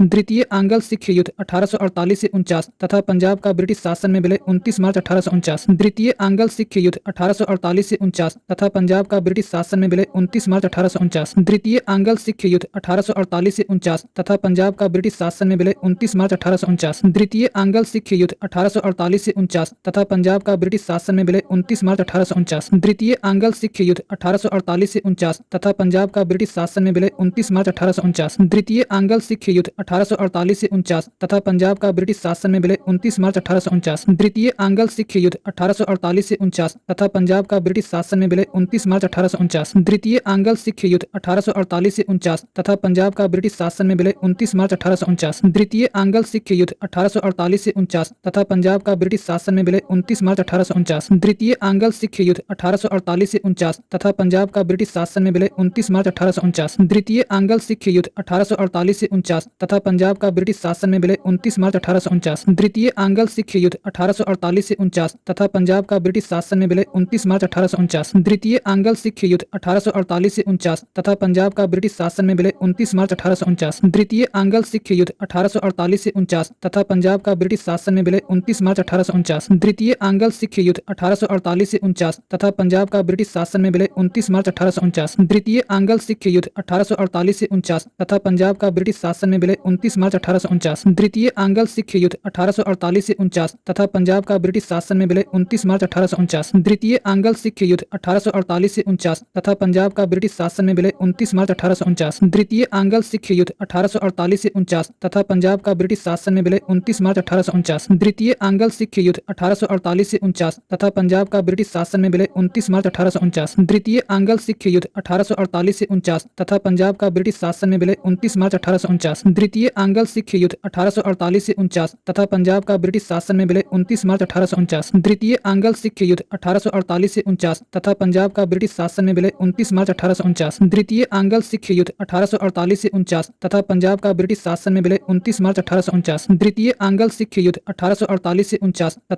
द्वितीय आंग्ल सिख युद्ध 1848 से 49 तथा पंजाब का ब्रिटिश शासन में विलय 29 मार्च 1849। द्वितीय आंग्ल सिख युद्ध 1848 से 49 तथा पंजाब का ब्रिटिश शासन में विलय 29 मार्च 1849। द्वितीय आंग्ल सिख युद्ध 1848 से 49 तथा पंजाब का ब्रिटिश शासन में विलय 29 मार्च 1849। द्वितीय आंग्ल सिख युद्ध 1848 से 49 तथा पंजाब का ब्रिटिश शासन में विलय 29 मार्च 1849। द्वितीय आंग्ल सिख युद्ध 1848 से 49 तथा पंजाब का ब्रिटिश शासन में विलय 29 मार्च 1849। द्वितीय आंग्ल सिख युद्ध 1848 से 49 तथा पंजाब का ब्रिटिश शासन में विलय 29 मार्च 1849। द्वितीय आंग्ल सिख युद्ध 1848 से 49 तथा पंजाब का ब्रिटिश शासन में विलय 29 मार्च 1849। द्वितीय आंग्ल सिख युद्ध 1848 से 49 तथा पंजाब का ब्रिटिश शासन में विलय 29 मार्च 1849। द्वितीय आंग्ल सिख युद्ध 1848 से 49 तथा पंजाब का ब्रिटिश शासन में विलय 29 मार्च 1849। द्वितीय आंग्ल सिख युद्ध 1848 से 49 तथा पंजाब का ब्रिटिश शासन में विलय 29 मार्च 1849। द्वितीय आंग्ल सिख युद्ध 1848 से 49 तथा पंजाब का ब्रिटिश शासन में विलय 29 मार्च 1849। द्वितीय आंग्ल सिख युद्ध 1848 से 49 तथा पंजाब का ब्रिटिश शासन में विलय 29 मार्च 1849। द्वितीय आंग्ल सिख युद्ध 1848 से 49 तथा पंजाब का ब्रिटिश शासन में विलय 29 मार्च 1849। द्वितीय आंग्ल सिख युद्ध 1848 से 49 तथा पंजाब का ब्रिटिश शासन में विलय 29 मार्च 1849। द्वितीय आंग्ल सिख युद्ध 1848 से 49 तथा पंजाब का ब्रिटिश शासन में विलय 29 मार्च 1849। द्वितीय आंग्ल सिख युद्ध 1848 से 49 तथा पंजाब का ब्रिटिश शासन में विलय 29 मार्च 1849। द्वितीय आंग्ल सिख युद्ध 1848 से 49 तथा पंजाब का ब्रिटिश शासन में विलय 29 मार्च 1849। द्वितीय आंग्ल सिख युद्ध 1848 से 49 तथा पंजाब का ब्रिटिश शासन में विलय 29 मार्च 1849। द्वितीय आंग्ल सिख युद्ध 1848 से 49 तथा पंजाब का ब्रिटिश शासन में विलय 29 मार्च 1849। द्वितीय आंग्ल सिख युद्ध 1848 से 49 तथा पंजाब का ब्रिटिश शासन में विलय 29 मार्च 1849। द्वितीय आंग्ल सिख युद्ध 1848 से 49 तथा पंजाब का ब्रिटिश शासन में विलय 29 मार्च 1849। द्वितीय आंग्ल सिख युद्ध 1848 से 49 तथा पंजाब का ब्रिटिश शासन में विलय 29 मार्च 1849। द्वितीय आंग्ल सिख युद्ध 1848 से 49 तथा पंजाब का ब्रिटिश शासन में विलय 29 मार्च 1849। द्वितीय आंग्ल सिख युद्ध 1848 से 49 तथा पंजाब का ब्रिटिश शासन में विलय 29 मार्च 1849। द्वितीय आंग्ल सिख युद्ध 1848 से 49 तथा पंजाब का ब्रिटिश शासन में विलय 29 मार्च 1849। द्वितीय आंग्ल सिख युद्ध 1848 से 49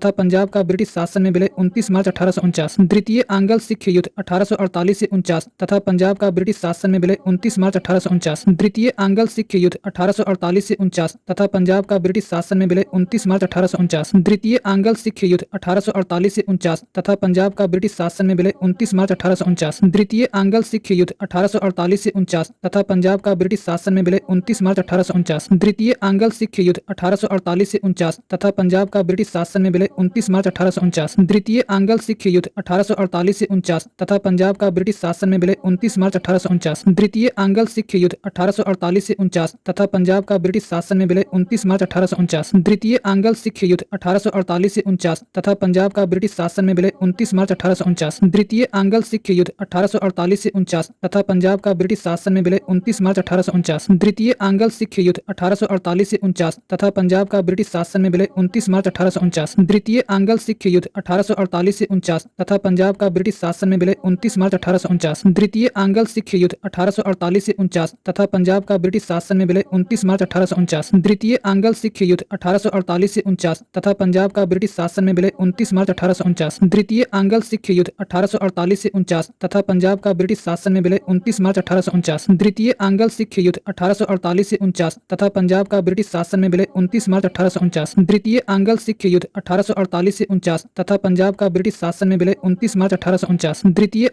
तथा पंजाब का ब्रिटिश शासन में विलय 29 मार्च 1849। द्वितीय आंग्ल सिख युद्ध 1848 से 49 तथा पंजाब का ब्रिटिश शासन में विलय 29 मार्च 1849। द्वितीय आंग्ल सिख युद्ध 1848 से 49 तथा पंजाब का ब्रिटिश शासन में विलय 29 मार्च 1849। द्वितीय आंग्ल सिख युद्ध 1848 से 49 तथा पंजाब का ब्रिटिश शासन में विलय 29 मार्च 1849। द्वितीय आंग्ल सिख युद्ध 1848 से 49 तथा पंजाब का ब्रिटिश शासन में विलय 29 मार्च 1849। द्वितीय आंग्ल सिख युद्ध 1848 से 49 तथा पंजाब का ब्रिटिश शासन में विलय 29 मार्च 1849। द्वितीय आंग्ल सिख युद्ध 1848 से 49 तथा पंजाब का ब्रिटिश शासन में विलय 29 मार्च 1849। द्वितीय आंग्ल सिख युद्ध 1848 से 49 तथा पंजाब का ब्रिटिश शासन में विलय 29 मार्च 1849। द्वितीय आंग्ल सिख युद्ध 1848 से 49 तथा पंजाब का ब्रिटिश शासन में विलय 29 मार्च 1849। द्वितीय आंग्ल सिख युद्ध 1848 से 49 तथा पंजाब का ब्रिटिश शासन में विलय 29 मार्च 1849। द्वितीय आंग्ल सिख युद्ध 1848 से 49 तथा पंजाब का ब्रिटिश शासन में विलय 29 मार्च 1849। द्वितीय आंग्ल सिख युद्ध 1848 से 49 तथा पंजाब का ब्रिटिश शासन में विलय 29 मार्च 1849। द्वितीय आंग्ल सिख युद्ध 1848 से 49 तथा पंजाब का ब्रिटिश शासन में विलय 29 मार्च 1849। द्वितीय आंग्ल सिख युद्ध 1848 से 49 तथा पंजाब का ब्रिटिश शासन में विलय 29 मार्च 1849। द्वितीय आंग्ल सिख युद्ध 1848 से 49 तथा पंजाब का ब्रिटिश शासन में विलय 29 मार्च 1849। द्वितीय आंग्ल सिख युद्ध 1848 से 49 तथा पंजाब का ब्रिटिश शासन में विलय 29 मार्च 1849। द्वितीय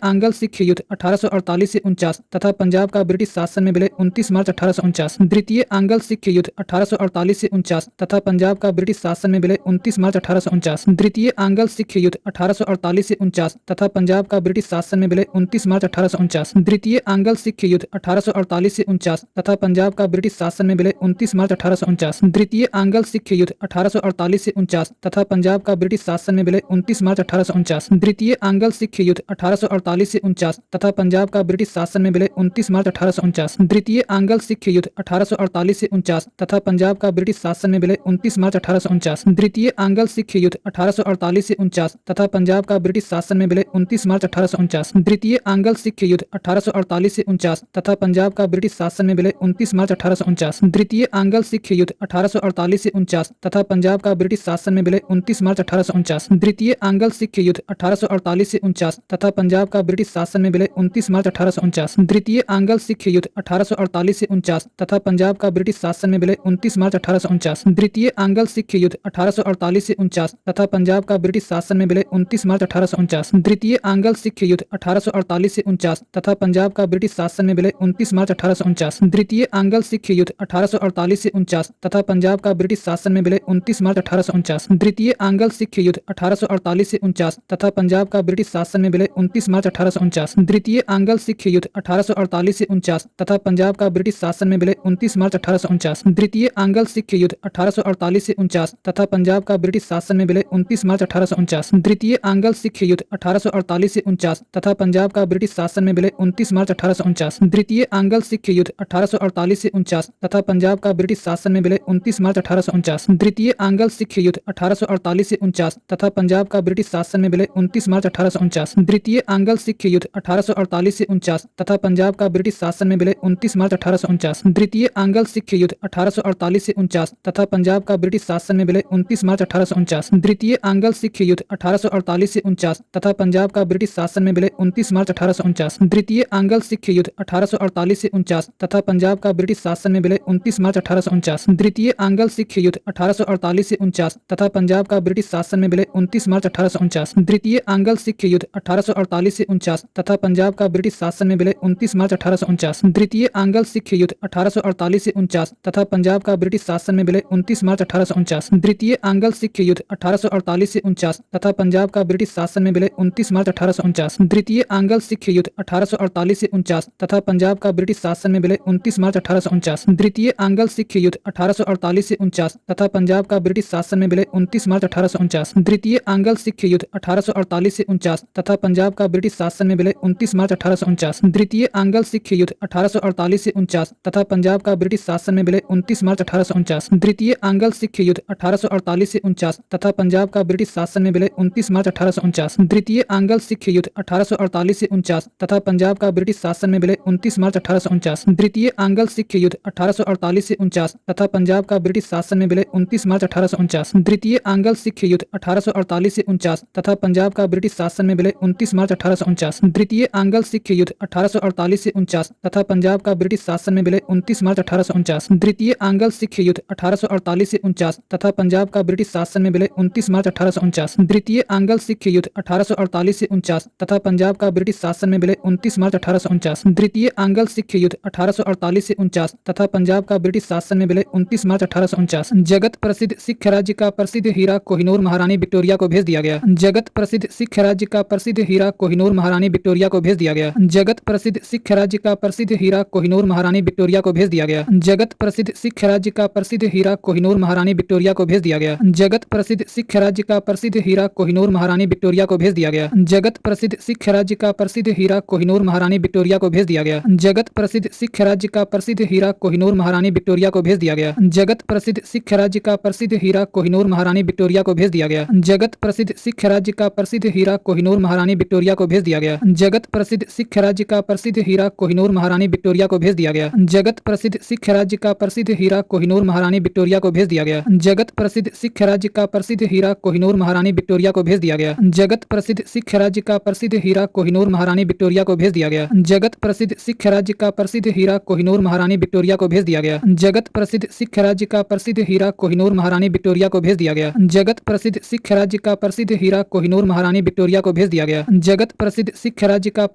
आंग्ल सिख युद्ध 1848 से 49 तथा पंजाब का ब्रिटिश शासन में विलय 29 मार्च 1849। द्वितीय आंग्ल सिख युद्ध 1848 से 49 तथा पंजाब का ब्रिटिश शासन में विलय 29 मार्च 1849। द्वितीय आंग्ल सिख युद्ध 1848 से 49 तथा पंजाब का ब्रिटिश शासन में विलय 29 मार्च 1849। द्वितीय आंग्ल सिख युद्ध 1848 से 49 तथा पंजाब का ब्रिटिश शासन में विलय 29 मार्च 1849। द्वितीय आंग्ल सिख युद्ध 1848 से 49 तथा पंजाब का ब्रिटिश शासन में विलय 29 मार्च 1849। द्वितीय आंग्ल सिख युद्ध 1848 से 49 तथा पंजाब का ब्रिटिश शासन में विलय 29 मार्च 1849। द्वितीय आंग्ल सिख युद्ध 1848 से 49 तथा पंजाब का ब्रिटिश शासन में विलय 29 मार्च 1849। द्वितीय आंग्ल सिख युद्ध 1848 से 49 तथा पंजाब का ब्रिटिश शासन में विलय 29 मार्च 1849। द्वितीय आंग्ल सिख युद्ध 1848 से 49 तथा पंजाब का ब्रिटिश शासन में विलय 29 मार्च 1849। द्वितीय आंग्ल सिख युद्ध 1848 से 49 तथा पंजाब का ब्रिटिश शासन में विलय 29 मार्च 1849। द्वितीय आंग्ल सिख युद्ध 1848 से 49 तथा पंजाब का ब्रिटिश शासन में विलय 29 मार्च 1849। द्वितीय आंग्ल सिख युद्ध 1848 से 49 तथा पंजाब पंजाब का ब्रिटिश शासन में विलय 29 मार्च 1849। द्वितीय आंग्ल सिख युद्ध 1848 से 49 तथा पंजाब का ब्रिटिश शासन में विलय 29 मार्च 1849। द्वितीय आंग्ल सिख युद्ध 1848 से 49 तथा पंजाब का ब्रिटिश शासन में विलय 29 मार्च 1849। द्वितीय आंग्ल सिख युद्ध 1848 से 49 तथा पंजाब का ब्रिटिश शासन में विलय 29 मार्च 1849। द्वितीय आंग्ल सिख युद्ध 1848 से 49 तथा पंजाब का ब्रिटिश शासन में विलय 29 मार्च 1849। द्वितीय आंग्ल सिख युद्ध 1848 से 49 तथा पंजाब का ब्रिटिश शासन में विलय 29 मार्च 1849। द्वितीय आंग्ल सिख युद्ध 1848 से 49 तथा पंजाब का ब्रिटिश शासन में विलय 29 मार्च 1849। द्वितीय आंग्ल सिख युद्ध 1848 से 49 तथा पंजाब का ब्रिटिश शासन में विलय 29 मार्च 1849। द्वितीय आंग्ल सिख युद्ध 1848 से 49 तथा पंजाब का ब्रिटिश शासन में विलय 29 मार्च 1849। द्वितीय आंग्ल सिख युद्ध 1848 से 49 तथा पंजाब का ब्रिटिश शासन में विलय 29 मार्च 1849। द्वितीय आंग्ल सिख युद्ध 1848 से 49 तथा पंजाब का ब्रिटिश शासन में विलय 29 मार्च 1849। द्वितीय आंग्ल सिख युद्ध 1848 से 49 तथा पंजाब का ब्रिटिश शासन में विलय 29 मार्च 1849। द्वितीय आंग्ल सिख युद्ध 1848 से 49 तथा पंजाब का ब्रिटिश शासन में विलय 29 मार्च 1849। द्वितीय आंग्ल सिख युद्ध 1848 से 49 तथा पंजाब का ब्रिटिश शासन में विलय 29 मार्च 1849। द्वितीय आंग्ल सिख युद्ध 1848 से 49 तथा पंजाब का ब्रिटिश शासन में विलय 29 मार्च 1849। द्वितीय आंग्ल सिख युद्ध 1848 से 49 तथा पंजाब का ब्रिटिश शासन में विलय 29 मार्च 1849। द्वितीय आंग्ल सिख युद्ध 1848 से 49 तथा पंजाब का ब्रिटिश शासन में विलय 29 मार्च 1849। द्वितीय आंग्ल सिख युद्ध 1848 से 49 तथा पंजाब का ब्रिटिश शासन में विलय 29 मार्च 1849। द्वितीय आंग्ल सिख युद्ध 1848 से 49 तथा पंजाब का ब्रिटिश शासन में विलय 29 मार्च 1849। द्वितीय आंग्ल सिख युद्ध 1848 से 49 तथा पंजाब का ब्रिटिश शासन में विलय 29 मार्च 1849। द्वितीय आंग्ल सिख युद्ध 1848 से 49 तथा पंजाब का ब्रिटिश शासन में विलय 29 मार्च 1849। द्वितीय आंग्ल सिख युद्ध 1848 से 49 तथा पंजाब का ब्रिटिश शासन में विलय 29 मार्च 1849। द्वितीय आंग्ल सिख युद्ध 1848 से 49 तथा पंजाब का ब्रिटिश शासन में विलय 29 मार्च 1849। द्वितीय आंग्ल सिख युद्ध 1848 से 49 तथा पंजाब का ब्रिटिश शासन में विलय 29 मार्च 1849। द्वितीय आंग्ल सिख युद्ध 1848 से 49 तथा पंजाब का ब्रिटिश शासन में विलय 29 मार्च 1849। द्वितीय आंग्ल सिख युद्ध 1848 से 49 तथा पंजाब का ब्रिटिश शासन में विलय 29 मार्च 1849। द्वितीय आंग्ल सिख युद्ध 1848 से 49 तथा पंजाब का ब्रिटिश शासन में विलय 29 मार्च 1849। द्वितीय आंग्ल सिख युद्ध 1848 से 49 तथा पंजाब का ब्रिटिश शासन में विलय 29 मार्च 1849। द्वितीय आंग्ल सिख युद्ध 1848 से 49 तथा पंजाब का ब्रिटिश शासन में विलय 29 मार्च 1849। द्वितीय आंग्ल सिख युद्ध 1848 से 49 तथा पंजाब का ब्रिटिश शासन में विलय 29 मार्च 1849। जगत प्रसिद्ध सिख राज्य का प्रसिद्ध हीरा कोहिनूर महारानी विक्टोरिया को भेज दिया गया। जगत प्रसिद्ध सिख राज्य का प्रसिद्ध हीरा कोहिनूर महारानी विक्टोरिया को भेज दिया गया। जगत प्रसिद्ध सिख राज्य का प्रसिद्ध हीरा कोहिनूर महारानी विक्टोरिया को भेज दिया गया। जगत प्रसिद्ध सिख राज्य का प्रसिद्ध हीरा कोहिनूर महारानी विक्टोरिया को भेज दिया गया। जगत प्रसिद्ध सिख राज्य का प्रसिद्ध हीरा कोहिनूर महारानी विक्टोरिया को भेज दिया गया। जगत प्रसिद्ध सिख राज्य का प्रसिद्ध हीरा कोहिनूर महारानी विक्टोरिया को भेज दिया गया। जगत प्रसिद्ध सिख राज्य का प्रसिद्ध हीरा कोहिनूर महारानी विक्टोरिया को भेज दिया गया। जगत प्रसिद्ध सिख राज्य का प्रसिद्ध हीरा कोहिनूर महारानी विक्टोरिया को भेज दिया गया। जगत प्रसिद्ध सिख राज्य का प्रसिद्ध हीरा कोहिनूर महारानी विक्टोरिया को भेज दिया गया। जगत प्रसिद्ध सिख राज्य का प्रसिद्ध हीरा कोहिनूर महारानी विक्टोरिया को भेज दिया गया। जगत प्रसिद्ध सिख राज्य का प्रसिद्ध हीरा कोहिनूर महारानी विक्टोरिया को भेज दिया गया। जगत प्रसिद्ध सिख राज्य का प्रसिद्ध हीरा कोहिनूर महारानी विक्टोरिया को भेज दिया गया। जगत प्रसिद्ध सिख राज्य का प्रसिद्ध हीरा कोहिनूर महारानी विक्टोरिया को भेज दिया गया। जगत प्रसिद्ध सिख राज्य का प्रसिद्ध हीरा कोहिनूर महारानी विक्टोरिया को भेज दिया गया। जगत प्रसिद्ध सिख राज्य का प्रसिद्ध हीरा कोहिनूर महारानी विक्टोरिया को भेज दिया गया। जगत प्रसिद्ध सिख राज्य का प्रसिद्ध हीरा कोहिनूर महारानी विक्टोरिया को भेज दिया गया। जगत प्रसिद्ध सिख राज्य का प्रसिद्ध हीरा कोहिनूर महारानी विक्टोरिया को भेज दिया गया। जगत प्रसिद्ध सिख राज्य का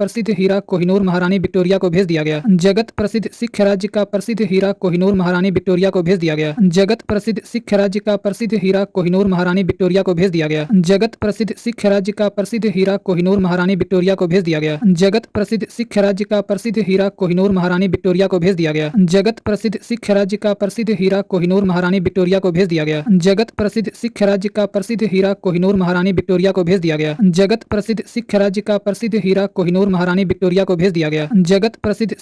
प्रसिद्ध हीरा कोहिनूर महारानी विक्टोरिया को भेज दिया गया। जगत प्रसिद्ध सिख राज्य का प्रसिद्ध हीरा कोहिनूर महारानी विक्टोरिया को भेज दिया गया। जगत प्रसिद्ध सिख राज्य का प्रसिद्ध हीरा कोहिनूर महारानी विक्टोरिया को भेज दिया गया। जगत प्रसिद्ध सिख राज्य का प्रसिद्ध हीरा कोहिनूर महारानी विक्टोरिया को भेज दिया गया। जगत प्रसिद्ध सिख राज्य का प्रसिद्ध हीरा कोहिनूर महारानी विक्टोरिया को भेज दिया गया। जगत प्रसिद्ध सिख राज्य का प्रसिद्ध हीरा कोहिनूर महारानी विक्टोरिया को भेज दिया गया। जगत प्रसिद्ध सिख राज्य का प्रसिद्ध हीरा कोहिनूर महारानी विक्टोरिया को भेज दिया गया। जगत प्रसिद्ध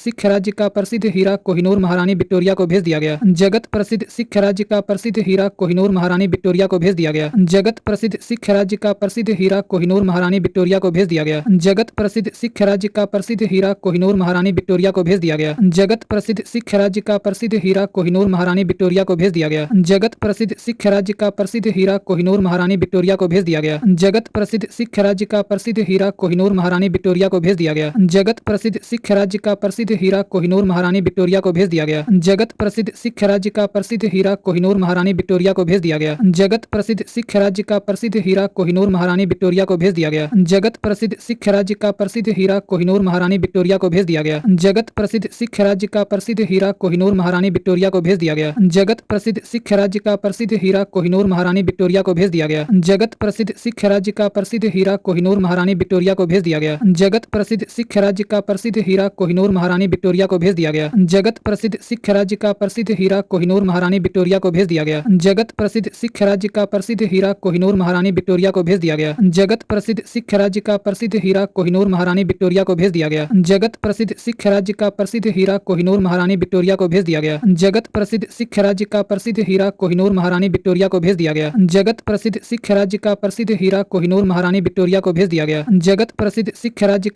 सिख राज्य का प्रसिद्ध हीरा कोहिनूर महारानी विक्टोरिया को भेज दिया गया। जगत प्रसिद्ध सिख राज्य का प्रसिद्ध हीरा कोहिनूर महारानी विक्टोरिया को भेज दिया गया। जगत प्रसिद्ध सिख राज्य का प्रसिद्ध हीरा कोहिनूर महारानी विक्टोरिया को भेज दिया गया। जगत प्रसिद्ध सिख राज्य का प्रसिद्ध हीरा कोहिनूर महारानी विक्टोरिया को भेज दिया गया। जगत प्रसिद्ध सिख राज्य का प्रसिद्ध हीरा कोहिनूर महारानी विक्टोरिया को भेज दिया गया। जगत प्रसिद्ध सिख राज्य का प्रसिद्ध हीरा कोहिनूर महारानी विक्टोरिया को भेज दिया गया। जगत प्रसिद्ध सिख राज्य का प्रसिद्ध हीरा कोहिनूर महारानी विक्टोरिया को भेज दिया गया। जगत प्रसिद्ध सिख राज्य का प्रसिद्ध हीरा कोहिनूर महारानी विक्टोरिया को भेज दिया गया। गया। जगत प्रसिद्ध सिख राज्य का प्रसिद्ध हीरा कोहिनूर महारानी विक्टोरिया को भेज दिया गया। जगत प्रसिद्ध सिख राज्य का प्रसिद्ध हीरा कोहिनूर महारानी विक्टोरिया को भेज दिया गया। जगत प्रसिद्ध सिख राज्य का प्रसिद्ध हीरा कोहिनूर महारानी विक्टोरिया को भेज दिया गया। जगत प्रसिद्ध सिख राज्य का प्रसिद्ध हीरा कोहिनूर महारानी विक्टोरिया को भेज दिया गया। जगत प्रसिद्ध सिख राज्य का प्रसिद्ध हीरा कोहिनूर महारानी विक्टोरिया को भेज दिया गया। जगत प्रसिद्ध सिख राज्य का प्रसिद्ध हीरा कोहिनूर महारानी विक्टोरिया को भेज दिया गया। जगत प्रसिद्ध सिख राज्य का प्रसिद्ध हीरा कोहिनूर महारानी विक्टोरिया को भेज दिया गया। जगत प्रसिद्ध सिख राज्य का प्रसिद्ध हीरा कोहिनूर महारानी विक्टोरिया को भेज दिया गया। जगत प्रसिद्ध सिख राज्य का प्रसिद्ध हीरा कोहिनूर महारानी विक्टोरिया को भेज दिया गया। जगत प्रसिद्ध सिख राज्य का प्रसिद्ध हीरा कोहिनूर महारानी विक्टोरिया को भेज दिया गया। जगत प्रसिद्ध सिख राज्य का प्रसिद्ध हीरा कोहिनूर महारानी विक्टोरिया को भेज दिया गया। जगत प्रसिद्ध सिख राज्य का प्रसिद्ध हीरा कोहिनूर महारानी विक्टोरिया को भेज दिया गया। जगत प्रसिद्ध सिख राज्य का प्रसिद्ध हीरा कोहिनूर महारानी विक्टोरिया को भेज दिया गया। जगत प्रसिद्ध सिख राज्य का प्रसिद्ध हीरा कोहिनूर महारानी विक्टोरिया को भेज दिया गया। जगत प्रसिद्ध सिख राज्य का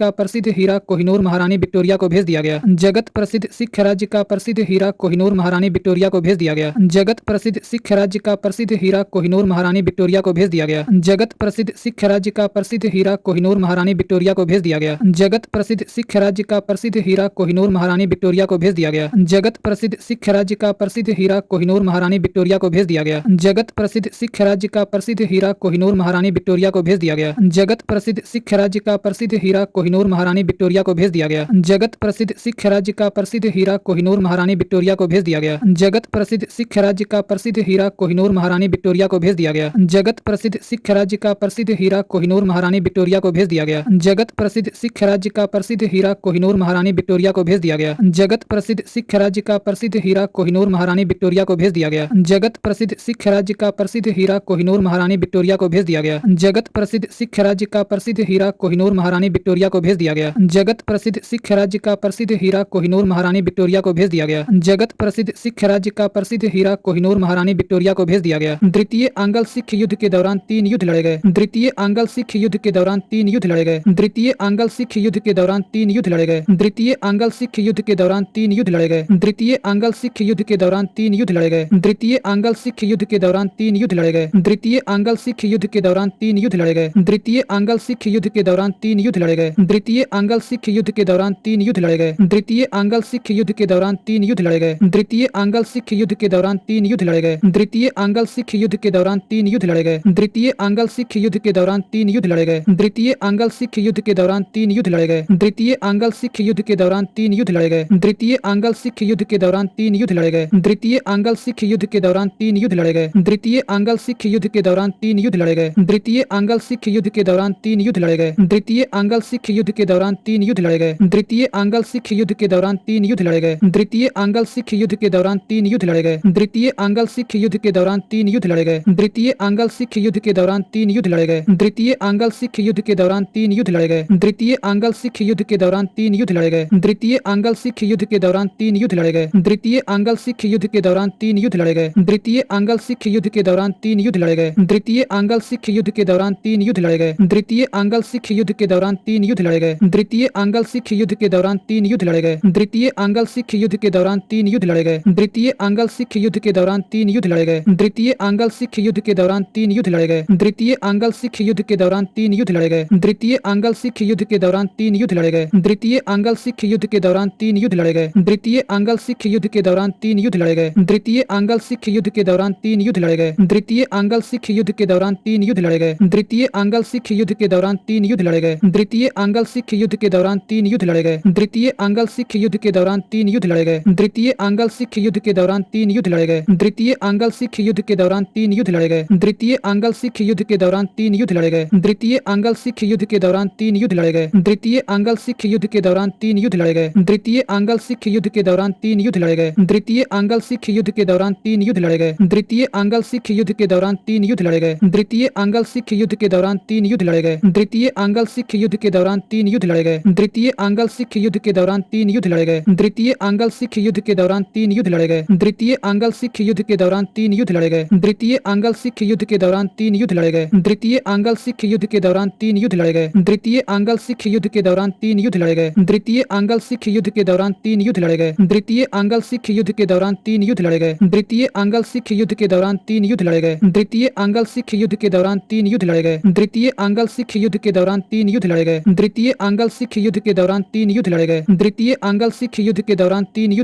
प्रसिद्ध हीरा कोहिनूर महारानी विक्टोरिया को भेज दिया गया। जगत प्रसिद्ध सिख राज्य का प्रसिद्ध हीरा कोहिनूर महारानी विक्टोरिया को भेज दिया गया। जगत प्रसिद्ध सिख राज्य का प्रसिद्ध हीरा कोहिनूर महारानी विक्टोरिया को भेज दिया गया। जगत प्रसिद्ध सिख राज्य का प्रसिद्ध हीरा कोहिनूर महारानी विक्टोरिया को भेज दिया गया। जगत प्रसिद्ध सिख राज्य का प्रसिद्ध हीरा कोहिनूर महारानी विक्टोरिया को भेज दिया गया। जगत प्रसिद्ध सिख राज्य का प्रसिद्ध हीरा कोहिनूर महारानी विक्टोरिया को भेज दिया गया। जगत प्रसिद्ध सिख राज्य का प्रसिद्ध हीरा कोहिनूर महारानी विक्टोरिया को भेज दिया गया। जगत प्रसिद्ध सिख राज्य का प्रसिद्ध हीरा कोहिनूर महारानी विक्टोरिया को भेज दिया गया। जगत प्रसिद्ध सिख राज्य का प्रसिद्ध हीरा कोहिनूर महारानी विक्टोरिया को भेज दिया गया। जगत प्रसिद्ध सिख राज्य का प्रसिद्ध हीरा कोहिनूर महारानी विक्टोरिया को भेज दिया गया। जगत प्रसिद्ध सिख राज्य का प्रसिद्ध हीरा कोहिनूर महारानी विक्टोरिया को भेज दिया गया। जगत प्रसिद्ध सिख राज्य का प्रसिद्ध हीरा कोहिनूर महारानी विक्टोरिया को भेज दिया गया। जगत प्रसिद्ध सिख राज्य का प्रसिद्ध हीरा कोहिनूर महारानी विक्टोरिया को भेज दिया गया। जगत प्रसिद्ध सिख राज्य का प्रसिद्ध हीरा कोहिनूर महारानी विक्टोरिया को भेज दिया गया। जगत प्रसिद्ध सिख राज्य का प्रसिद्ध हीरा कोहिनूर महारानी विक्टोरिया को भेज दिया गया। जगत प्रसिद्ध सिख राज्य का प्रसिद्ध हीरा कोहिनूर महारानी विक्टोरिया को भेज दिया गया। द्वितीय आंग्ल सिख युद्ध के दौरान 3 युद्ध लड़े गए। द्वितीय आंग्ल सिख युद्ध के दौरान 3 युद्ध लड़े गए। द्वितीय आंग्ल सिख युद्ध के दौरान 3 युद्ध लड़े गए। द्वितीय आंग्ल सिख युद्ध के दौरान 3 युद्ध लड़े गए। द्वितीय आंग्ल सिख युद्ध के दौरान 3 युद्ध लड़े गए। द्वितीय आंग्ल सिख युद्ध के दौरान 3 युद्ध लड़े गए। द्वितीय आंग्ल सिख युद्ध के दौरान 3 युद्ध लड़े गए। द्वितीय आंग्ल सिख युद्ध के दौरान 3 युद्ध लड़े गए। द्वितीय आंग्ल सिख युद्ध के दौरान 3 युद्ध लड़े गए। द्वितीय आंग्ल सिख युद्ध के दौरान 3 युद्ध लड़े गए। द्वितीय आंग्ल सिख युद्ध के दौरान 3 युद्ध लड़े गए। द्वितीय आंग्ल सिख युद्ध के दौरान 3 युद्ध लड़े गए। द्वितीय आंग्ल सिख युद्ध के दौरान 3 युद्ध लड़े गए। द्वितीय आंग्ल सिख युद्ध के दौरान 3 युद्ध लड़े गए। द्वितीय आंग्ल सिख युद्ध के दौरान 3 युद्ध लड़े गए। द्वितीय आंग्ल सिख युद्ध के दौरान 3 युद्ध लड़े गए। द्वितीय आंग्ल सिख युद्ध के दौरान 3 युद्ध लड़े गए। द्वितीय आंग्ल सिख युद्ध के दौरान 3 युद्ध लड़े गए। द्वितीय आंग्ल सिख युद्ध के दौरान 3 युद्ध लड़े गए। द्वितीय आंग्ल सिख युद्ध के दौरान 3 युद्ध लड़े गए। द्वितीय आंग्ल सिख युद्ध के दौरान 3 युद्ध लड़े गए। द्वितीय आंग्ल सिख युद्ध के दौरान 3 युद्ध लड़े गए। द्वितीय आंग्ल सिख युद्ध के दौरान 3 युद्ध लड़े गए। द्वितीय आंग्ल सिख युद्ध के दौरान 3 युद्ध लड़े गए। द्वितीय आंग्ल सिख युद्ध के दौरान 3 युद्ध लड़े गए। द्वितीय आंग्ल सिख युद्ध के दौरान 3 युद्ध लड़े गए। द्वितीय आंग्ल सिख युद्ध के दौरान 3 युद्ध लड़े गए। द्वितीय आंग्ल सिख युद्ध के दौरान 3 युद्ध लड़े गए। द्वितीय आंग्ल सिख युद्ध के दौरान 3 युद्ध लड़े गए। द्वितीय आंग्ल सिख युद्ध के दौरान 3 युद्ध लड़े गए। द्वितीय आंग्ल सिख युद्ध के दौरान 3 युद्ध लड़े गए। द्वितीय आंग्ल सिख युद्ध के दौरान 3 युद्ध लड़े गए। द्वितीय आंग्ल सिख युद्ध के दौरान 3 युद्ध लड़े गए। द्वितीय आंग्ल सिख युद्ध के दौरान 3 युद्ध लड़े गए। द्वितीय आंग्ल सिख युद्ध के दौरान 3 युद्ध लड़े गए। द्वितीय आंग्ल सिख युद्ध के दौरान 3 युद्ध लड़े गए। द्वितीय आंग्ल सिख युद्ध के दौरान 3 युद्ध लड़े गए। द्वितीय आंग्ल सिख युद्ध के दौरान 3 युद्ध लड़े गए। द्वितीय आंग्ल सिख युद्ध के दौरान 3 युद्ध लड़े गए। द्वितीय आंग्ल सिख युद्ध के दौरान 3 युद्ध लड़े गए। द्वितीय आंग्ल सिख युद्ध के दौरान 3 युद्ध लड़े गए। द्वितीय आंग्ल सिख युद्ध के दौरान 3 युद्ध लड़े गए। द्वितीय आंग्ल सिख युद्ध के दौरान 3 युद्ध लड़े गए। द्वितीय आंग्ल सिख युद्ध के दौरान 3 युद्ध लड़े गए। द्वितीय आंग्ल सिख युद्ध के दौरान 3 युद्ध लड़े गए। द्वितीय आंग्ल सिख युद्ध के दौरान 3 युद्ध लड़े गए। द्वितीय आंग्ल सिख युद्ध के दौरान 3 युद्ध लड़े गए। द्वितीय आंग्ल सिख युद्ध के दौरान 3 युद्ध लड़े गए। द्वितीय आंग्ल सिख युद्ध के दौरान 3 युद्ध लड़े गए। द्वितीय आंग्ल सिख युद्ध के दौरान 3 युद्ध लड़े गए। द्वितीय आंग्ल सिख युद्ध के दौरान 3 युद्ध लड़े गए। द्वितीय आंग्ल सिख युद्ध के दौरान 3 युद्ध लड़े गए। द्वितीय आंग्ल सिख युद्ध के दौरान 3 युद्ध लड़े गए। द्वितीय आंग्ल सिख युद्ध के दौरान 3 युद्ध लड़े गए। द्वितीय आंग्ल सिख युद्ध के दौरान 3 युद्ध लड़े गए। द्वितीय आंग्ल सिख युद्ध के दौरान 3 युद्ध लड़े गए। द्वितीय आंग्ल सिख युद्ध के दौरान 3 युद्ध लड़े गए। द्वितीय आंग्ल सिख युद्ध के दौरान 3 युद्ध लड़े गए। द्वितीय आंग्ल सिख युद्ध के दौरान 3 युद्ध लड़े गए। द्वितीय आंग्ल सिख युद्ध के दौरान 3 युद्ध लड़े गए। द्वितीय आंग्ल सिख युद्ध के दौरान 3 युद्ध लड़े गए। द्वितीय आंग्ल सिख युद्ध के दौरान 3 युद्ध लड़े गए। द्वितीय आंग्ल सिख युद्ध के दौरान 3 युद्ध लड़े गए। द्वितीय आंग्ल सिख युद्ध के दौरान 3 युद्ध लड़े गए। द्वितीय आंग्ल सिख युद्ध के दौरान 3 युद्ध लड़े गए। द्वितीय आंग्ल सिख युद्ध के दौरान 3 युद्ध लड़े गए। द्वितीय आंग्ल सिख युद्ध के दौरान 3 युद्ध